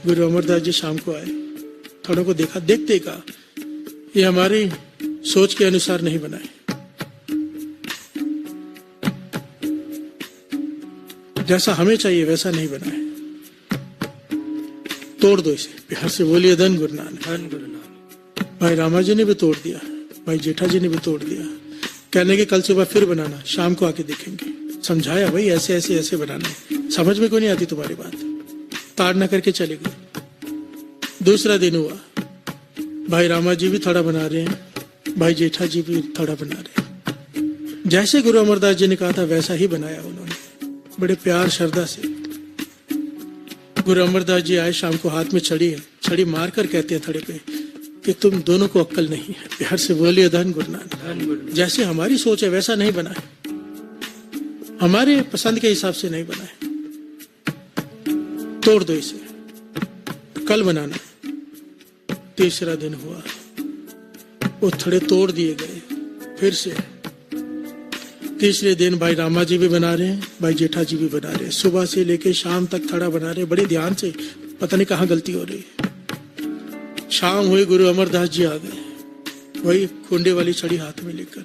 गुरु अमरदास जी शाम को आए, थड़ों को देखा, देखते कहा ये हमारी सोच के अनुसार नहीं बनाए, जैसा हमें चाहिए वैसा नहीं बनाए, तोड़ दो इसे। प्यार से बोलिए धन गुरु नानक। धन गुरु नानक। भाई रामा जी ने भी तोड़ दिया, भाई जेठा जी ने भी तोड़ दिया। कहने के कल सुबह फिर बनाना, शाम को आके देखेंगे। समझाया भाई ऐसे ऐसे ऐसे बनाना है, समझ में क्यों नहीं आती तुम्हारी बात। ताड़ना करके चले गए। दूसरा दिन हुआ, भाई रामा जी भी थोड़ा बना रहे हैं, भाई जेठा जी भी थोड़ा बना रहे हैं। जैसे गुरु अमरदास जी ने कहा था वैसा ही बनाया उन्होंने, बड़े प्यार श्रद्धा से। गुरु अमरदास जी आए, शाम को हाथ में छड़ी है, छड़ी मार कर कहते हैं थड़े पे कि तुम दोनों को अक्ल नहीं है। प्यार से बोलिए धन गुरु नानक। जैसे हमारी सोच है वैसा नहीं बना है, हमारे पसंद के हिसाब से नहीं बना है, तोड़ दो इसे, कल बनाना। तीसरा दिन हुआ, वो थड़े तोड़ दिए गए। फिर से तीसरे दिन भाई रामा जी भी बना रहे हैं, भाई जेठा जी भी बना रहे हैं। सुबह से लेके शाम तक थड़ा बना रहे हैं, बड़े ध्यान से, पता नहीं कहाँ गलती हो रही है। शाम हुई, गुरु अमरदास जी आ गए, वही खुंडे वाली छड़ी हाथ में लेकर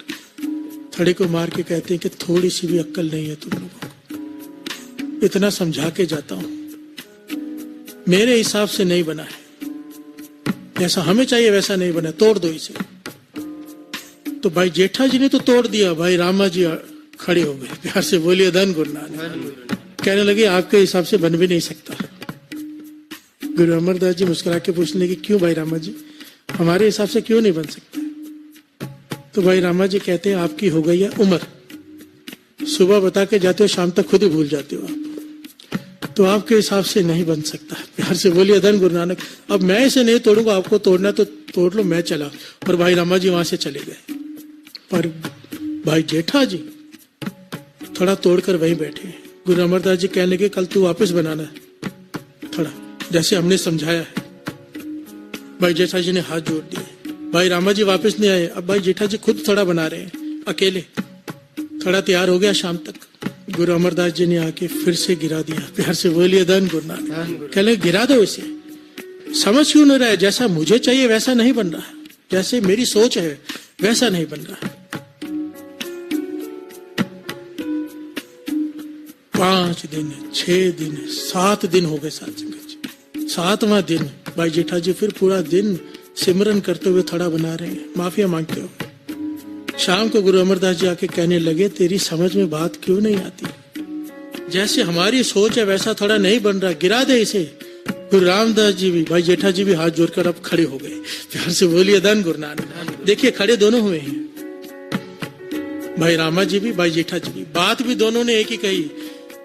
थड़े को मार के कहते हैं कि थोड़ी सी भी अक्ल नहीं है तुम लोगों को, इतना समझा के जाता हूं, मेरे हिसाब से नहीं बना है, जैसा हमें चाहिए वैसा नहीं बना, तोड़ दो इसे। तो भाई जेठा जी ने तो तोड़ दिया, भाई रामा जी खड़े हो गए। प्यार से बोलिए धन गुरु नानक। कहने लगे आपके हिसाब से बन भी नहीं सकता। गुरु अमरदास जी मुस्कुरा के पूछने लगे क्यों भाई रामा जी, हमारे हिसाब से क्यों नहीं बन सकता? तो भाई रामा जी कहते हैं आपकी हो गई है उम्र, सुबह बता के जाते हो, शाम तक खुद ही भूल जाते हो आप, तो आपके हिसाब से नहीं बन सकता। प्यार से बोलिए धन गुरु नानक। अब मैं इसे नहीं तोड़ूंगा, आपको तोड़ना तो तोड़ लो, मैं चला। और भाई रामा जी वहां से चले गए। पर भाई जेठा जी थोड़ा तोड़कर वहीं बैठे। गुरु अमरदास जी कहने लगे कल तू वापस बनाना थोड़ा, जैसे हमने समझाया है। भाई जेठा जी ने हाथ जोड़ दिए। भाई रामा जी वापस नहीं आए। अब भाई जेठा जी खुद थोड़ा बना रहे हैं अकेले। थोड़ा तैयार हो गया शाम तक, गुरु अमरदास जी ने आके फिर से गिरा दिया। प्यार से बोलिए धन गुरु नानक। कहले गिरा दो इसे, समझ क्यों नहीं रहा है? जैसा मुझे चाहिए वैसा नहीं बन रहा, जैसे मेरी सोच है वैसा नहीं बन रहा। 5 दिन, 6 दिन, 7 दिन हो गए साथ संगत जी। 7वां दिन भाई जेठा जी फिर पूरा दिन सिमरन करते हुए थड़ा बना रहे हैं, माफिया मांगते हो। शाम को गुरु अमरदास जी आके कहने लगे तेरी समझ में बात क्यों नहीं आती, जैसे हमारी सोच है वैसा थोड़ा नहीं बन रहा, गिरा दे इसे। गुरु रामदास जी भी, भाई जेठा जी भी हाथ जोड़कर अब खड़े हो गए। प्यार से बोलिए धन गुरु नानक। देखिए खड़े दोनों हुए हैं, भाई रामा जी भी, भाई जेठा जी भी। बात भी दोनों ने एक ही कही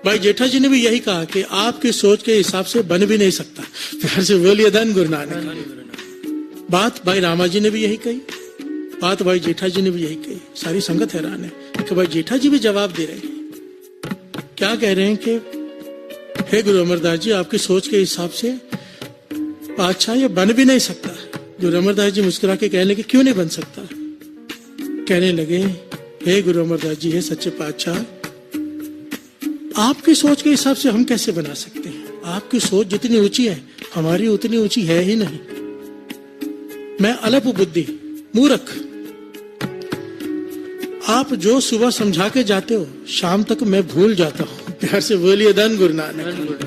भाई जेठा जी ने भी यही कहा कि आपकी सोच के हिसाब से बन भी नहीं सकता। प्यार से बोलिए धन गुरु नानक। बात भाई रामा जी ने भी यही कही, बात भाई जेठा जी ने भी यही कही। सारी संगत हैरान है कि भाई जेठा जी भी जवाब दे रहे हैं। क्या कह रहे हैं कि हे गुरु अमरदास जी, आपकी सोच के हिसाब से अच्छा ये बन भी नहीं सकता। गुरु अमरदास जी मुस्कुरा के कहने लगे क्यों नहीं बन सकता? कहने लगे हे गुरु अमरदास जी, हे सच्चे पातशाह, आपकी सोच के हिसाब से हम कैसे बना सकते हैं? आपकी सोच जितनी ऊंची है हमारी उतनी ऊंची है ही नहीं। मैं अल्प बुद्धि मूर्ख, आप जो सुबह समझा के जाते हो शाम तक मैं भूल जाता हूं। प्यार से बोलिए धन गुरु नानक।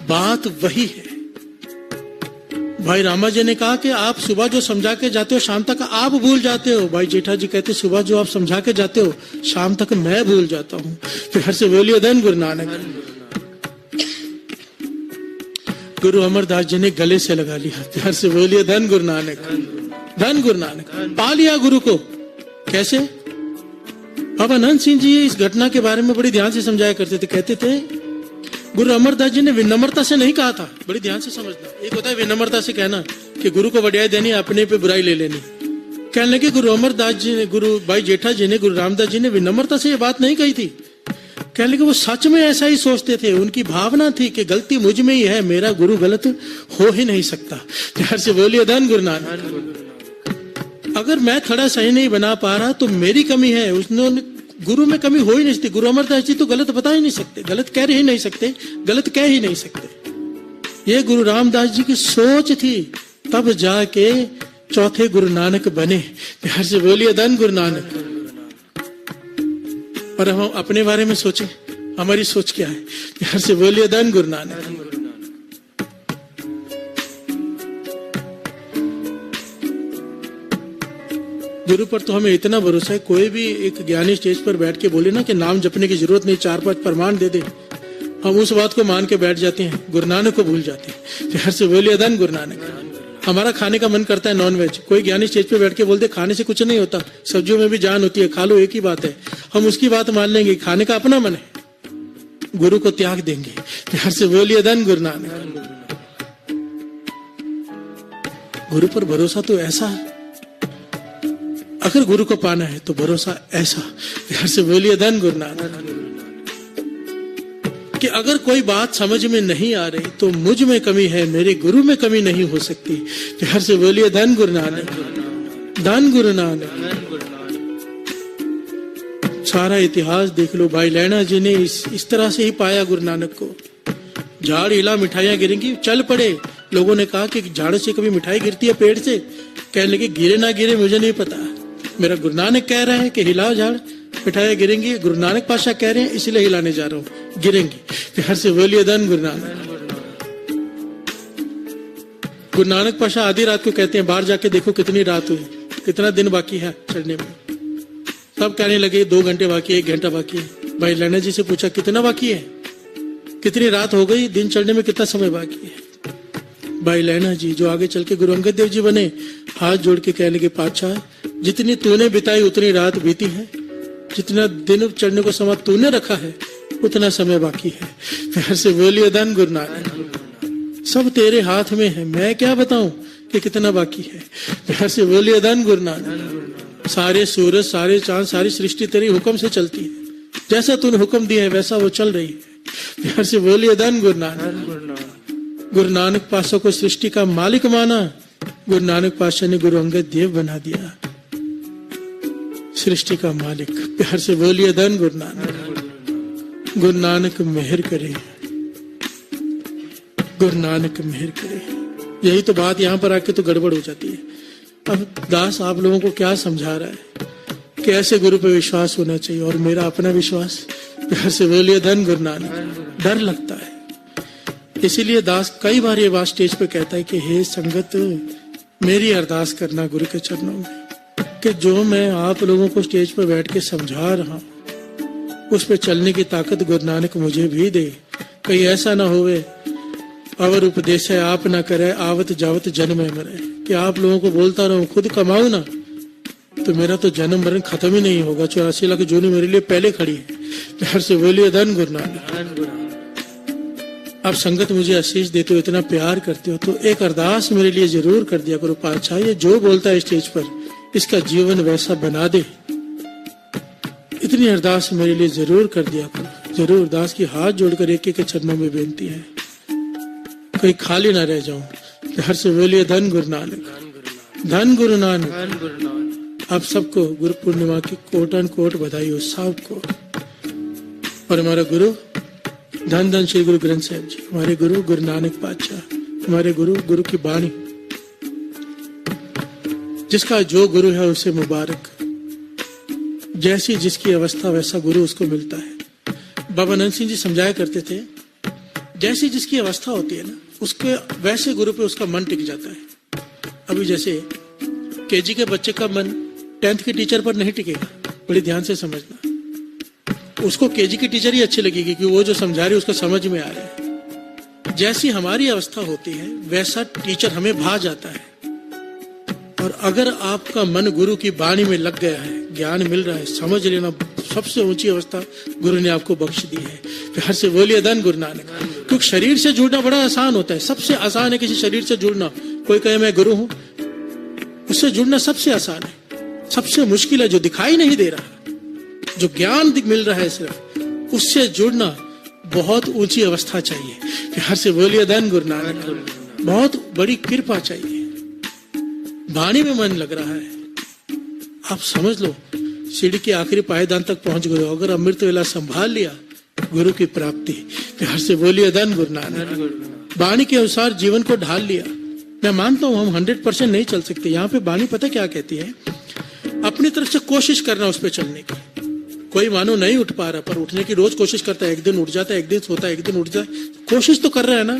बात वही है। भाई रामा जी ने कहा कि आप सुबह जो समझा के जाते हो शाम तक आप भूल जाते हो। भाई जेठा जी कहते सुबह जो आप समझा के जाते हो शाम तक मैं भूल जाता हूं। प्यार से बोलिए धन गुरु नानक। गुरु अमरदास जी ने गले से लगा लिया। प्यार से बोलिए धन गुरु नानक। धन गुरु नानक। पा लिया गुरु को। कैसे? बाबा अनंत सिंह जी इस घटना के बारे में बड़ी ध्यान से समझाया करते थे। कहते थे गुरु अमरदास जी ने विनम्रता से नहीं कहा था। बड़ी ध्यान से समझना। एक होता है विनम्रता से कहना कि गुरु को वड्याई देनी, अपने पे बुराई ले लेनी। कहने लगे गुरु अमरदास जी ने, गुरु भाई जेठा जी ने, गुरु रामदास जी ने विनम्रता से ये बात नहीं कही थी। कहने लगे वो सच में ऐसा ही सोचते थे। उनकी भावना थी कि गलती मुझ में ही है, मेरा गुरु गलत हो ही नहीं सकता। प्यार से बोलिए धन गुरु नानक। अगर मैं थोड़ा सही नहीं बना पा रहा तो मेरी कमी है। उसने गुरु में कमी हो ही नहीं सकती। गुरु अमरदास जी तो गलत बता ही नहीं सकते, गलत कह ही नहीं सकते, गलत कह ही नहीं सकते। ये गुरु रामदास जी की सोच थी, तब जाके चौथे गुरु नानक बने। प्यार से बोलिए धन गुरु नानक। और हम अपने बारे में सोचें, हमारी सोच क्या है? प्यार से बोलिए धन गुरु नानक। गुरु पर तो हमें इतना भरोसा है, कोई भी एक ज्ञानी स्टेज पर बैठ के बोले ना कि नाम जपने की जरूरत नहीं, 4-5 प्रमाण दे दे, हम उस बात को मान के बैठ जाते हैं, गुरु नानक को भूल जाते हैं। प्यार से बोलिए धन गुरु नानक। हमारा खाने का मन करता है नॉनवेज, कोई ज्ञानी स्टेज पे बैठ के बोलते खाने से कुछ नहीं होता, सब्जियों में भी जान होती है, खा लो, एक ही बात है, हम उसकी बात मान लेंगे। खाने का अपना मन है, गुरु को त्याग देंगे। प्यार से बोलिए धन गुरु नानक। गुरु पर भरोसा तो ऐसा है, अगर गुरु को पाना है तो भरोसा ऐसा। प्यार से बोलिए धन गुरु नानक। कि अगर कोई बात समझ में नहीं आ रही तो मुझ में कमी है, मेरे गुरु में कमी नहीं हो सकती। प्यार से बोलिए धन गुरु नानक। धन गुरु नानक। सारा इतिहास देख लो, भाई लैना जी ने इस तरह से ही पाया गुरु नानक को। झाड़ हिला मिठाइयां गिरेंगी, चल पड़े। लोगों ने कहा कि झाड़ से कभी मिठाई गिरती है पेड़ से? कहने लगे गिरे ना गिरे मुझे नहीं पता, मेरा गुरु नानक कह रहा है कि हिलाओ झाड़, मिठाइयां गिरेंगी। गुरु नानक पाशाह कह रहे हैं इसलिए हिलाने जा रहा हूं, गिरेंगी। प्यार से बोलिए धन गुरु नानक। गुरु नानक पाशाह आधी रात को कहते हैं बाहर जाके देखो कितनी रात हुई, कितना दिन बाकी है चढ़ने में। सब कहने लगे 2 घंटे बाकी है, 1 घंटा बाकी है। भाई लैना जी से पूछा कितना बाकी है, कितनी रात हो गई, दिन चढ़ने में कितना समय बाकी है? भाई लैना जी जो आगे चल के गुरु अंगद देव जी बने, हाथ जोड़ के कहने लगे पातशाह जितनी तूने बिताई उतनी रात बीती है, जितना दिन चढ़ने को समय तूने रखा है उतना समय बाकी है। प्यार से बोलिए धन गुरु नानक। सब तेरे हाथ में है, मैं क्या बताऊं कि कितना बाकी है। प्यार से बोलिए धन गुरु नानक। सारे सूरज, सारे चांद, सारी सृष्टि तेरी हुक्म से चलती है, जैसा तूने हुक्म दिया है वैसा वो चल रही है। प्यार से बोलिए धन गुरु नानक। गुरु नानक पातशाह को सृष्टि का मालिक माना, गुरु नानक पातशाह ने गुरु अंगद देव बना दिया सृष्टि का मालिक। प्यार से बोलिए धन गुरु नानक। गुरु नानक मेहर करे, गुरु नानक मेहर करे। यही तो बात यहाँ पर आके तो गड़बड़ हो जाती है। अब दास आप लोगों को क्या समझा रहा है कि ऐसे गुरु पे विश्वास होना चाहिए और मेरा अपना विश्वास। प्यार से बोलिए धन गुरु नानक। डर लगता है, इसीलिए दास कई बार ये बात स्टेज पे कहता है कि हे संगत मेरी अरदास करना गुरु के चरणों में कि जो मैं आप लोगों को स्टेज पर बैठ के समझा रहा हूं उस पे चलने की ताकत गुरु नानक मुझे भी दे। कहीं ऐसा ना होवे अवर उपदेश है आप ना करे आवत जावत जन्म है मरे, कि आप लोगों को बोलता रहूं खुद कमाऊं ना तो मेरा तो जन्म मरण खत्म ही नहीं होगा। 84 लाख जोनी मेरे लिए पहले खड़ी है। प्यार से बोलिए धन गुरु नानक। आप संगत मुझे आशीष देते हो, इतना प्यार करते हो, तो एक अरदास मेरे लिए जरूर कर दिया करो पातशाह, ये जो बोलता है स्टेज पर इसका जीवन वैसा बना दे, इतनी अरदास मेरे लिए जरूर कर दिया करो। जरूर दास की हाथ जोड़कर एक एक के चरणों में बेनती है, कहीं खाली ना रह जाऊं। हर से बोलिए धन गुरु नानक, धन गुरु नानक। आप सबको गुरु पूर्णिमा की कोटन कोट बधाई हो सबको। और हमारा गुरु धन धन श्री गुरु ग्रंथ साहिब जी, हमारे गुरु गुरु नानक पातशाह, हमारे गुरु गुरु की बाणी, जिसका जो गुरु है उसे मुबारक, जैसी जिसकी अवस्था वैसा गुरु उसको मिलता है। बाबा नंद सिंह जी समझाया करते थे, जैसी जिसकी अवस्था होती है ना, उसके वैसे गुरु पे उसका मन टिक जाता है। अभी जैसे केजी के बच्चे का मन 10th के टीचर पर नहीं टिकेगा, बड़ी ध्यान से समझना। उसको केजी की टीचर ही अच्छी लगेगी कि वो जो समझा रही है उसको समझ में आ रहा है। जैसी हमारी अवस्था होती है वैसा टीचर हमें भा जाता है। और अगर आपका मन गुरु की बाणी में लग गया है, ज्ञान मिल रहा है, समझ लेना सबसे ऊंची अवस्था गुरु ने आपको बख्श दी है। फिर हर से बोलिए धन गुरु नानक। क्योंकि शरीर से जुड़ना बड़ा आसान होता है, सबसे आसान है किसी शरीर से जुड़ना। कोई कहे मैं गुरु हूं, उससे जुड़ना सबसे आसान है। सबसे मुश्किल है जो दिखाई नहीं दे रहा, जो ज्ञान मिल रहा है सिर्फ, उससे जुड़ना बहुत ऊंची अवस्था चाहिए। फिर हर से बोलिए धन गुरु नानक। बहुत बड़ी कृपा चाहिए। वाणी में मन लग रहा है, आप समझ लो सीढ़ी के आखिरी पायदान तक पहुंच गए हो। अगर अमृत वेला संभाल लिया, गुरु की प्राप्ति। फिर हर से बोलिए धन गुरु नानक। वाणी के अनुसार जीवन को ढाल लिया। मैं मानता हूं हम 100% नहीं चल सकते। यहाँ पे वाणी पता क्या कहती है, अपनी तरफ से कोशिश करना उस पर चलने की। कोई मानो नहीं उठ पा रहा, पर उठने की रोज कोशिश करता है। एक दिन उठ जाता है, एक दिन सोता है, एक दिन उठ जाता है, कोशिश तो कर रहा है ना।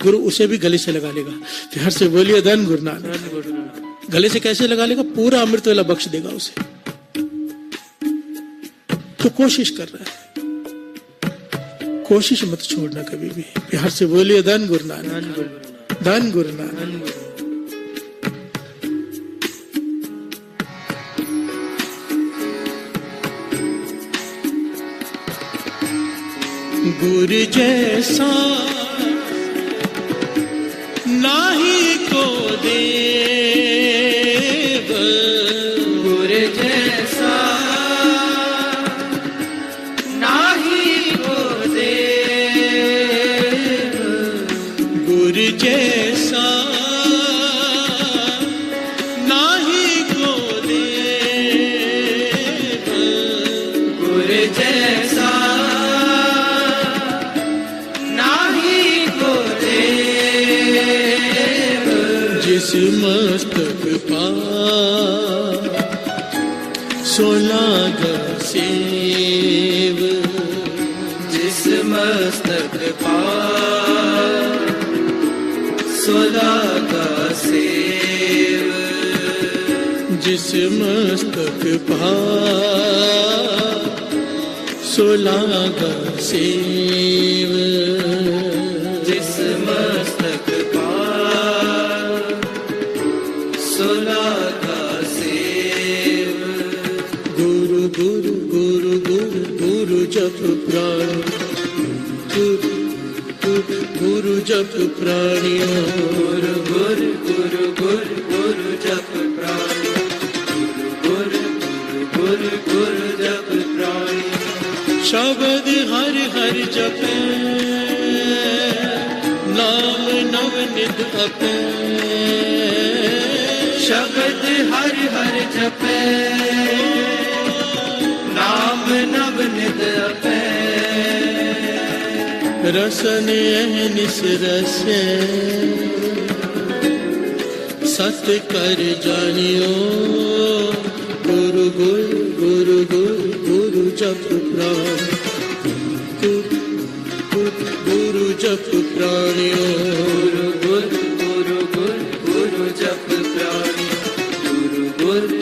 गुरु उसे भी गले से लगा लेगा। फिर हर से बोलिए धन गुरु नानक। गले से कैसे लगा लेगा, पूरा अमृत वेला बख्श देगा उसे। तो कोशिश कर रहा है, कोशिश मत छोड़ना कभी भी। फिर हर से बोलिए धन गुरु नानक, धन गुरु नानक। गुरु जैसा नाही को देव, गुरु जैसा नाही को देव, गुरु जैसा नाही को देव, गुरु जैसा जिस मस्तक पा सोलागा सेव, जिस मस्तक पा सोलागा सेव, जिस मस्तक पा सोलागा सेव, जिस मस्तक पा सोलागा सेव। गुरु गुरु गुरु गुरु गुरु जप प्राण, गुरु गुरु गुरु जप प्राणियों, गुरु गुरु गुरु गुरु गुरु जप प्राण, गुरु गुरु गुरु गुरु जप प्राण। शब्द हर हर जपे, नाम नव निध अपे, शब्द हर हर जपे, नाम नव निध अपे। रसन अहनिस रसे, सत कर जानियो, गुरु गुरु गुरु गुरु गुरु जप प्राण, गुरु जप प्राणियों, गुरु गुरु गुरु गुरु जप प्राणी, गुरु गुरु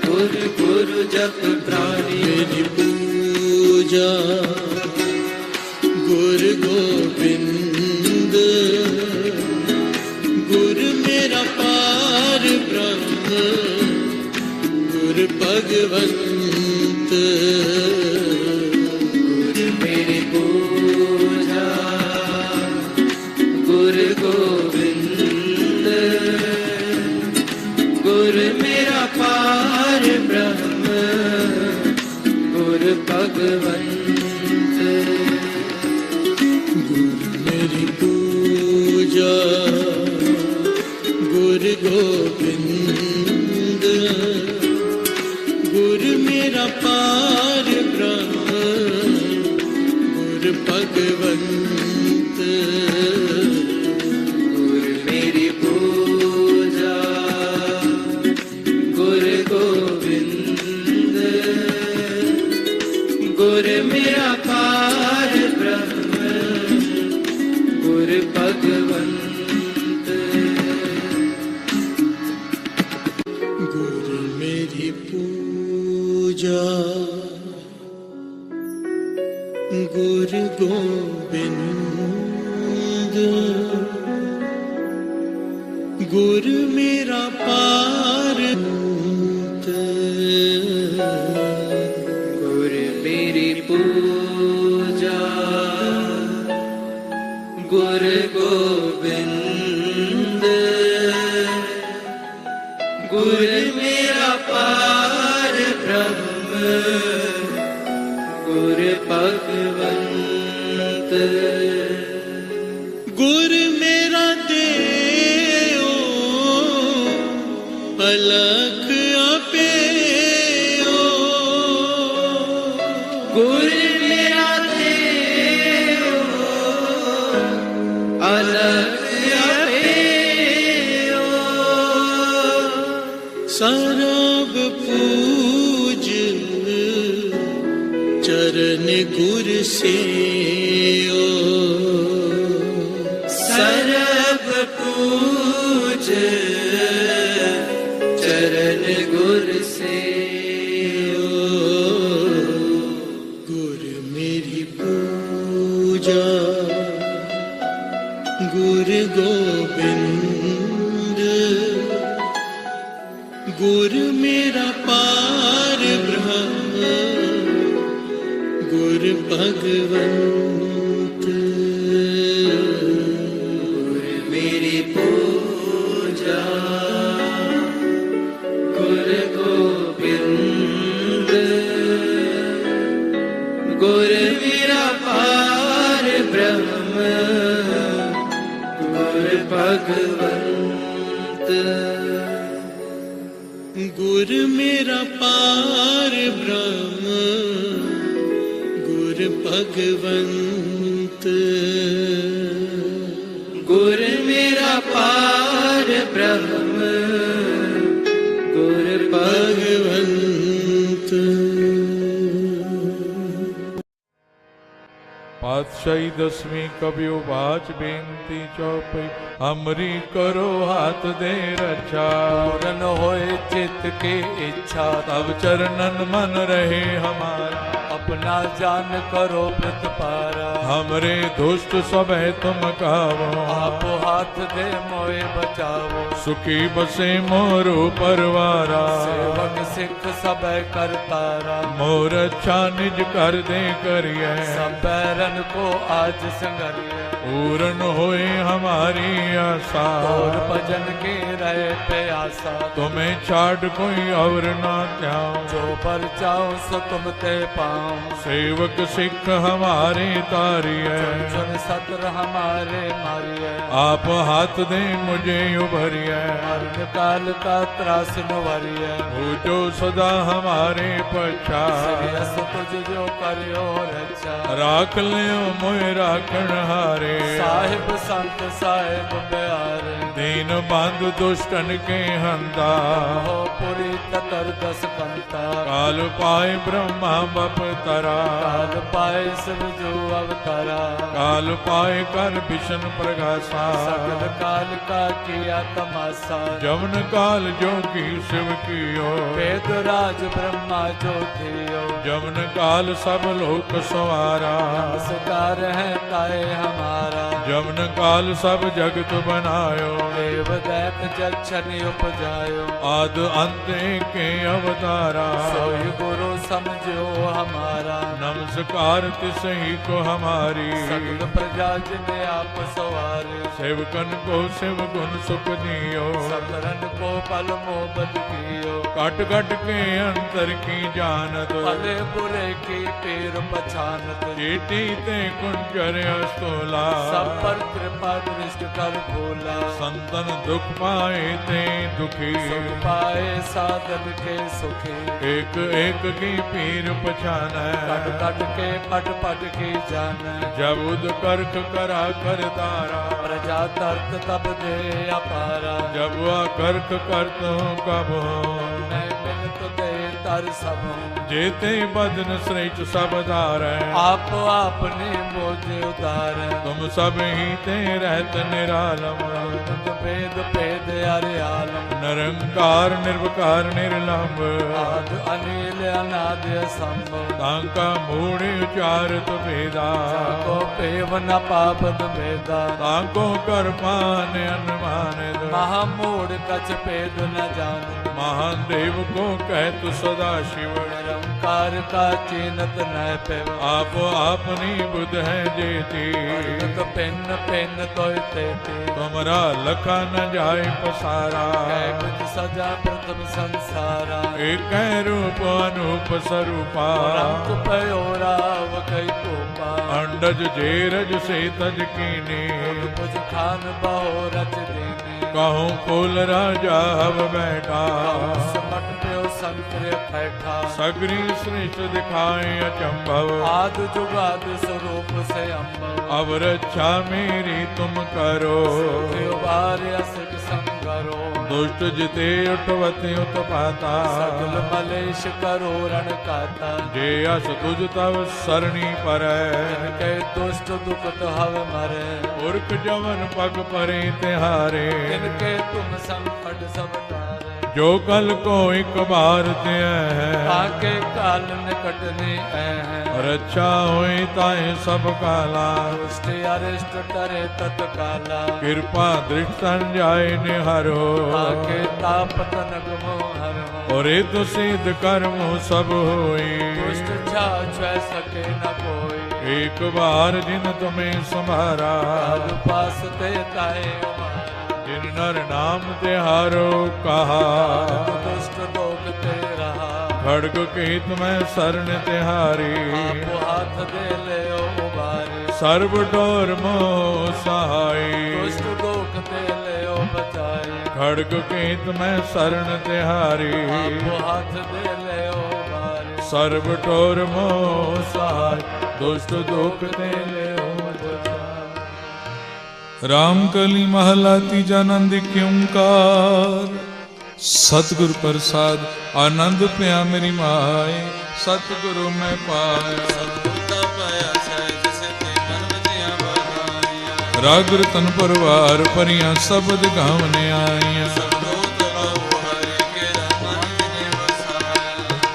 गुरु गुरु जप प्राणी। मेरी पूजा गुरु गोविंद, गुरु मेरा पार ब्रह्म, गुरु भगवंत, गुरु मेरी पूजा भगवंत गुरु मेरी पूजा गुरु गोविंद गुरु मेरा पार ब्रह्म गुरु भगवंत गुरु मेरी पूजा गुरु गोविंद गुरु मेरा पार ब्रह्म गुरु भगवंत गुरु मेरी पूजा गुरु गोविंद गुरु मेरा पार गुरु मेरी पूजा गुरु गोविंद गुरु मेरा पार ब्रह्म गुरु भगवंत गुरु मेरा देओ अलख अपेओ गुरु मेरा देव अलग अपेओ सरब पूज चरण गुर सेओ सरब पूज चरण गुर से गुरु मेरी पूजा गुरु गोविंद गुरु मेरा पार ब्रह्म गुरु भगवंत गुरु मेरी पूजा गुरु गोविंद गुरु मेरा पार ब्रह्म गुरु भगवंत गुरु मेरा पार ब्रह्म गुरु भगवंत गुरु मेरा पार ब्रह्म गुरु भगवंत पातशाही दसवीं कबियो बाच बेनती चौपई हमरी करो हाथ दे रक्षा पूरन होए चित के इच्छा तब चरणन मन रहे हमारा अपना जान करो प्रतिपारा हमरे दुष्ट सब है तुम कावो आप हाथ दे मोए बचावो सुखी बसे मोरो परवारा सेवक सिख सब करतारा मोर अच्छा निज कर दे करिए सब बैरन को आज संगरिए पूर्ण होए हमारी आशा और भजन के रहे प्यासा तुम्हें छाड़ कोई और ना त्याओ जो पर चाहो सो तुम ते पाओ सेवक सिख हमारे तारिए सुन सत्र हमारे मारिए आप हाथ दे मुझे उभरिए मरण काल का त्रास नुवरिए हो जो सदा हमारे पछा तुझ जो करियो रक्षा राख लियो मोए राखण हारे साहिब संत साहिब प्यारे दीन बंधु दुष्टन के हंता हो पुरी ततर दस कंता काल पाए ब्रह्मा बप तरा काल पाए शिव जो अवतारा काल पाए कर विष्णु प्रकाशा सकल काल का किया तमाशा जमन काल जोगी शिव कियो वेद राज ब्रह्मा जो थियो जमन काल सब लोक सवारा नमस्कार है ताए हमारा जमन काल सब जगत बनायो देव दै जगत जच्छन उपजायो आद अंत के अवतारा सोई गुरु समझो हमारा नमस्कार तिसही को हमारी सगल प्रजा जिने आप सवारे सेवकन को शिव गुण सुख दियो सकरन को पल मोहब्बत कियो कट कट के अंतर की जानत भले बुरे की पीर पछानत चेटी ते कुंजर अस्तोला सब पर कृपा दृष्ट कर भोला संतन दुख पाए ते दुखी सुख पाए साधन के सुखी एक एक की पीर पछान कट कट के पट पट की जान जब उद करख करा कर तारा प्रजा तरत तब दे अपारा जब वह करख करत हूँ कब मैं मिलत दे तर सब जेते बदन श्रेष्ठ सब दार आप आपने मोजे उतार तुम सब ही ते रहत निरालम भेद भेद अरे आलम निरंकार निर्विकार निर्लंब आद अनिल अनाद असंभव तांका मूढ़ उचारत भेदा को पेव न पापद भेदा तांको कर पान अनुमान महामूढ़ कछ भेद न जान महादेव को कह तु सदा शिव निरंकार का चीनत न पेव आप अपनी बुध है जेती पिन्न पिन्न तो तुमरा लखा न जाए पसारा कुछ सजा प्रथम संसारा एक रूप अनूप स्वरूपा रंग पयोराव कई पोपा अंडज जेरज से तज कीने कुछ खान बहो रच देने कहूँ कुल राजा हव बैठा समट प्यो संकर बैठा सगरी श्रेष्ठ दिखाए अचंभव आद जुगाद स्वरूप से अम्बव अब रक्षा मेरी तुम करो असुख संगरो दुष्ट जिते उठवते उत्पाता सगल मलेश करो रण काता जे अस तुझ तव सरणी पर इनके दुष्ट दुखत हव मरे उर्क जवन पग परे तिहारे इनके तुम संकट सब तारे जो कल को एक बार ते है आके काल निकटने है रक्षा होई ताए सब काला दुष्ट अरिष्ट टरे तत्काला कृपा दृष्ट संजाय निहरो आके ताप तनक मोहरो और तो सिद्ध कर्म सब होई दुष्ट छाछ सके न कोई एक बार जिन तुम्हें संभारा पास ते ताए जिन नर नाम तिहारो कहा दुष्ट लोग ते रहा खड़ग केत में शरण तिहारी आपो हाथ दे ले उबारी सर्व डोर मोह सहाय दुष्ट लोग ते ले बचाई खड़ग केत में शरण तिहारी आपो हाथ दे ले उबारी सर्व डोर मोह सहाय दुष्ट दुख ते ले रामकली महला तीजा नंद क्योंकार सतगुर प्रसाद आनंद पिया मेरी माए सतगुरु मैं पाया राग रतन परवार परियां शब्द गावने आईया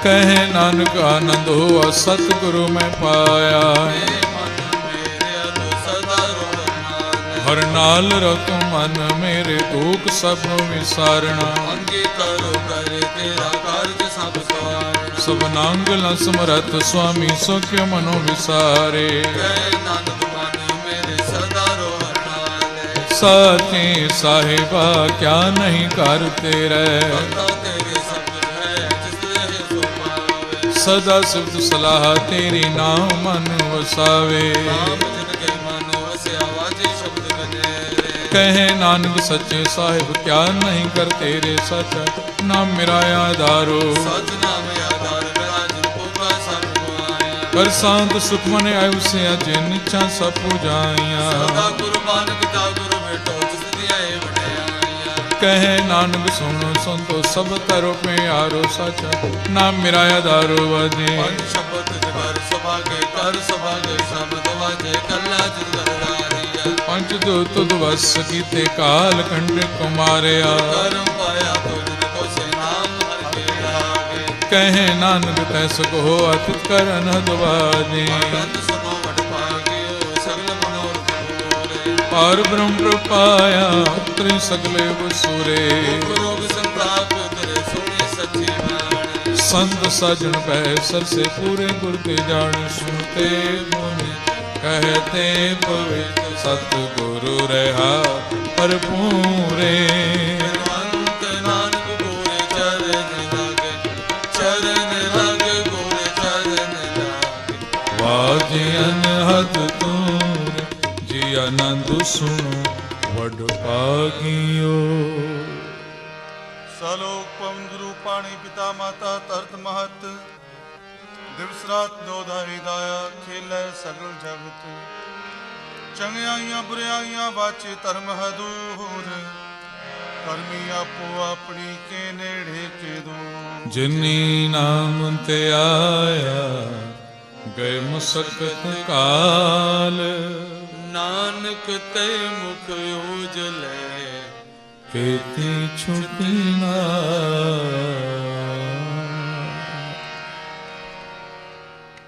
कहे नानक आनंद हुआ सतगुरु मैं पाया हर नाल रखो मन मेरे दुख सब विसारना सब नांगल समरथ स्वामी सुख्य मनो विसारे साचे साहिबा क्या नहीं करते रहे सदा सिफ्त सलाह तेरी नाम मन वसावे कहे नानक सच्चे साहिब क्या नहीं कर तेरे सच नाम मेरा आधारो कर शांत सुख मने आयु से अजे निच्छा सब पूजाइया कहे नानक सुनो सुन तो सब करो पे यारो सच नाम मेरा आधारो वजे पंच दो तुद वस कीते काल कंठ कुमारिया कहे नानक तैस को अतित करन दवादी पार ब्रह्म प्रपाया उतरे सगले बसुरे रोग संताप उतरे सुने सच्ची बाण संत साजन पै सर से पूरे गुर के जान सुनते मुनि कहते पवित्र सतगुरु रहा भरपूरे अंत नानक गोरे चरण लागे गोरे चरण लागे वाजे अनहद तूर जी आनंद सुनो वड भागियो सलोक पवन गुरु पाणी पिता माता तरत महत दिवस रात दोधाई दाया खेल सगल जगत चंगियाइयां बुराइयां वाचे धर्म हदूर करमी आपो अपनी के नेड़े के दूर जिनी नाम ते आया गए मुसकत काल नानक ते मुख उजले केती छुपी ना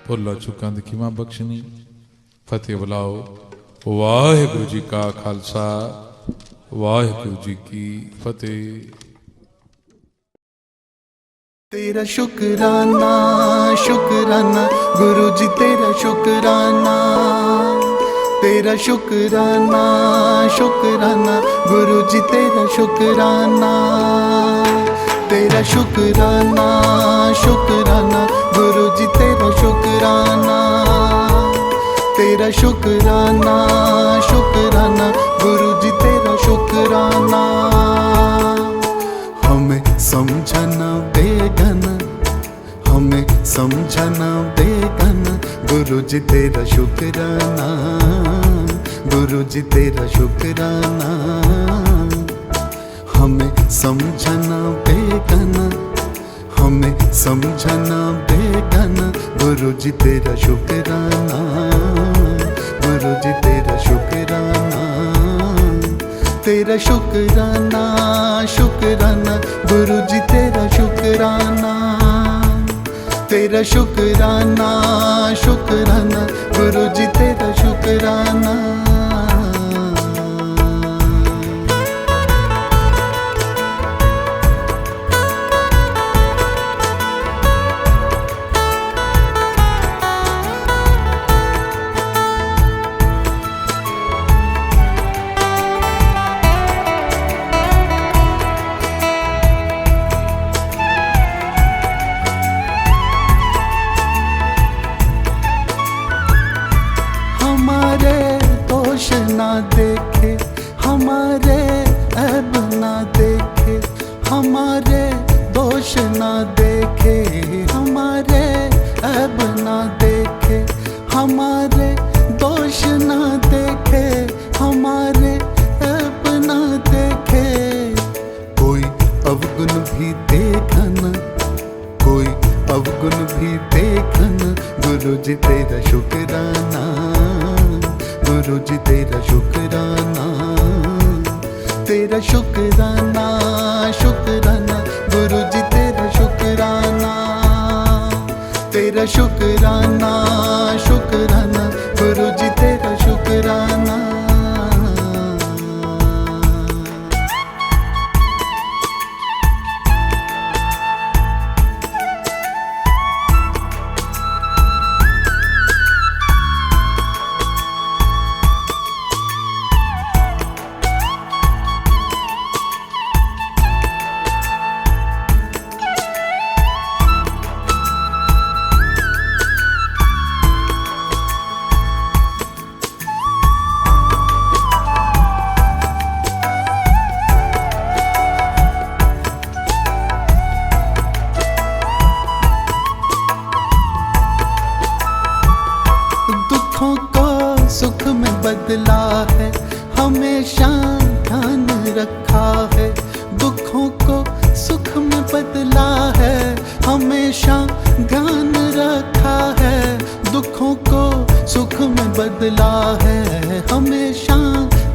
भुला चुकां दी खिमा बख्शनी फतेह बुलाओ वाहिगुरु जी का खालसा वाहिगुरु जी की फतेह। तेरा शुक्राना शुक्राना गुरु जी तेरा शुक्राना तेरा शुक्राना शुक्राना गुरु जी तेरा शुक्राना तेरा शुक्राना शुक्राना गुरु जी तेरा शुक्राना तेरा शुक्राना शुक्राना गुरु जी तेरा शुक्राना हमें समझना बेगन हमें समझना बेगन गुरु जी तेरा शुक्राना गुरु जी तेरा शुक्राना हमें समझना बेगन हमें समझना बेगन गुरु जी तेरा शुक्राना गुरु जी तेरा शुक्राना तेरा शुक्राना शुक्राना गुरु जी तेरा शुक्राना तेरा शुक्राना शुक्राना गुरु जी तेरा शुक्राना ना देखे हमारे ऐब ना देखे हमारे दोष ना देखे हमारे ऐब ना देखे हमारे दोष ना देखे हमारे ऐब ना देखे कोई अवगुण भी देखन कोई अवगुण भी देखन गुरु जी तेरा शुक्राना गुरु जी तेरा शुक्राना तेरा शुक्राना शुक्राना गुरु जी तेरा शुक्राना तेरा शुक्राना शुक्राना गुरु जी तेरा शुक्राना सुख में बदला है हमेशा ध्यान रखा है दुखों को सुख में बदला है हमेशा ध्यान रखा है दुखों को सुख में बदला है हमेशा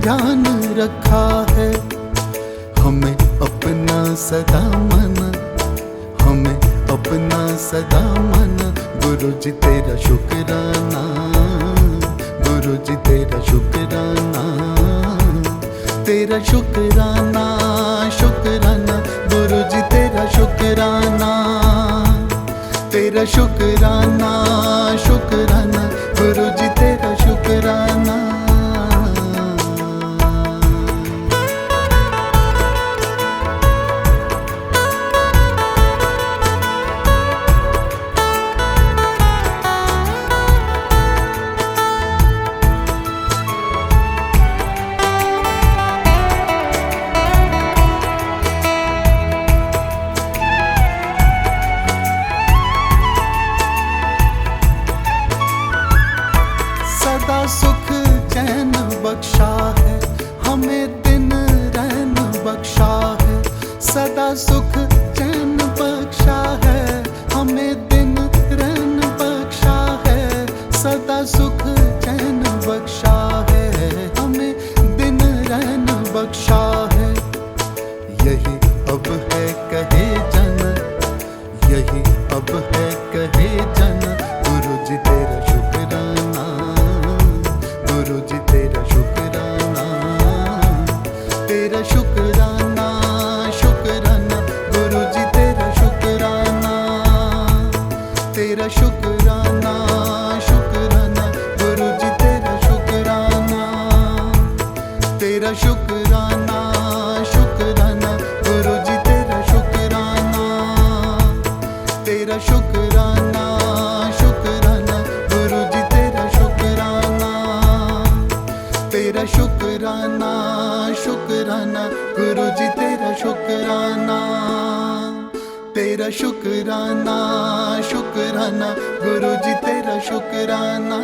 ध्यान रखा है हमें अपना सदा मन हमें अपना सदा मन गुरु जी तेरा शुक्राना गुरु जी तेरा शुक्राना तेरा शुक्राना शुक्राना गुरु जी तेरा शुक्राना, तेरा शुक्राना शुक्राना गुरु जी तेरा शुक्राना। सदा सुख चैन बख्शा है हमें दिन रैन बख्शा है, सदा सुख चैन बख्शा है हमें दिन रैन बख्शा है, सदा सुख चैन बख्शा है हमें दिन रैन बख्शा है। यही अब है कहे जन, यही अब है कहे जन गुरु जी तेरा शुक्राना, गुरु जी तेरा शुक्राना, तेरा शुक्राना शुक्राना गुरु जी तेरा शुक्राना, तेरा शुक्राना शुक्राना गुरु जी तेरा शुक्राना, तेरा शुक्राना शुक्राना गुरु जी तेरा शुक्राना, तेरा शुक्राना शुक्राना गुरु जी तेरा शुक्राना, तेरा शुक्राना शुक्राना गुरु जी तेरा शुक्राना, तेरा शुक्राना शुक्राना गुरु जी तेरा शुक्राना।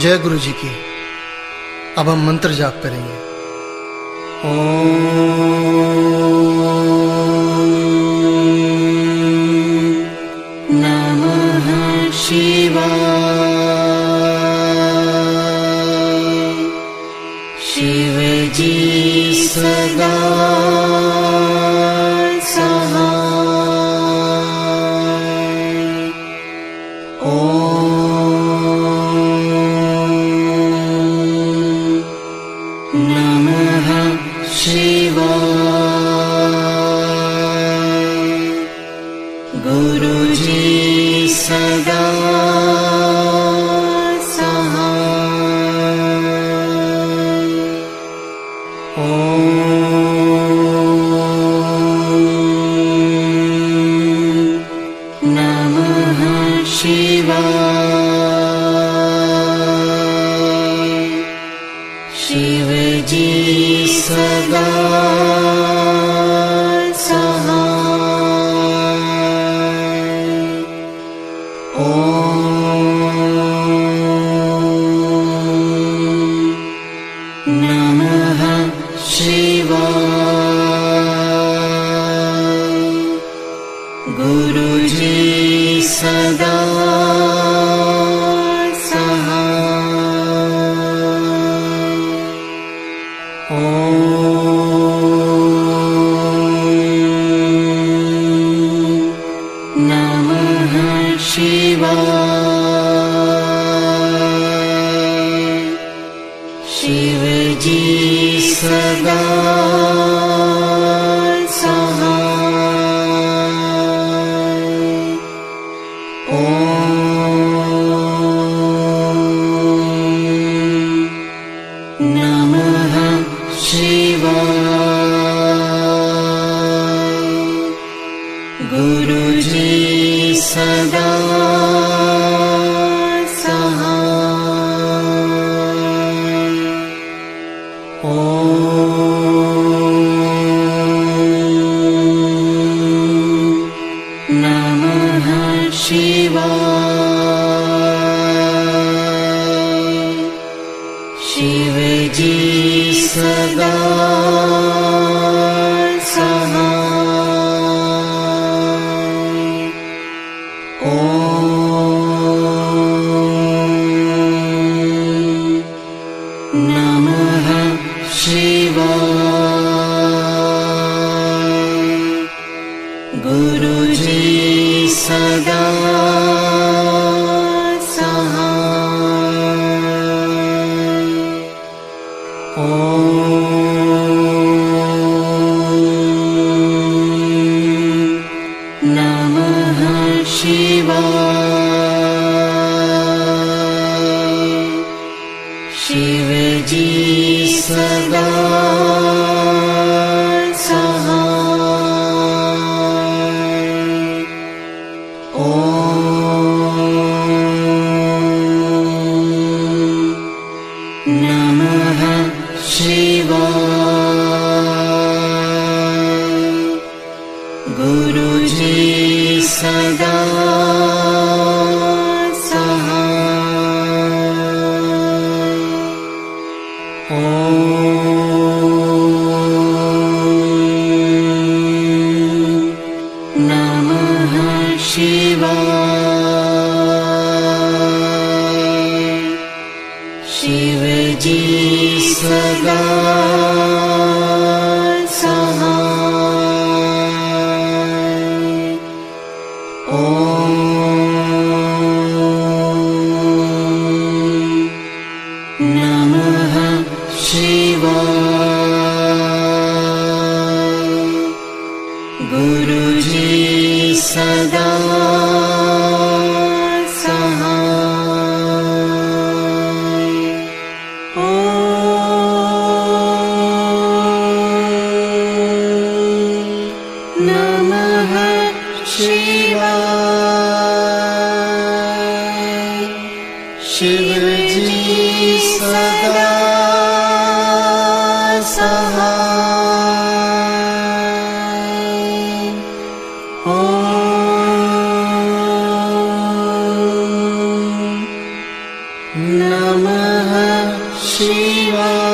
जय गुरु जी की। अब हम मंत्र जाप करेंगे। ओम नमः शिवाय। शिव जी सदा सहाय। नमः शिवाय। गुरु जी सदा सहाय। नमः शिवाय। शिव जी सदा सहाय। नमः शिवाय। गुरु जी सदा नमः शिवाय। शिव जी सदा नमः शिवाय। गुरु जी सदा नमः शिवाय। सदा सहाय। ॐ नमः शिवाय। गुरुजी सदा सहाय। ॐ नमः शिवाय। शिवजी सदा सहाय। ॐ नमः शिवाय। गुरुजी सदा सहाय। ॐ नमः शिवाय। शिवजी सदा सहाय। ॐ नमः शिवाय। गुरुजी सदा सहाय। ॐ नमः शिवाय। शिवजी सदा सहाय। ॐ नमः शिवाय।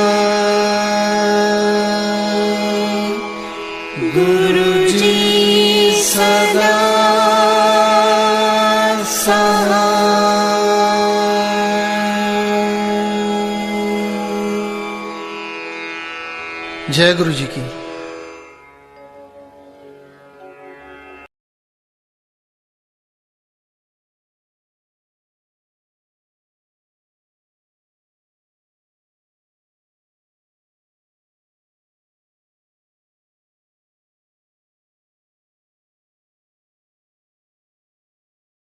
गुरुजी सदा सहाय। जय गुरु जी की।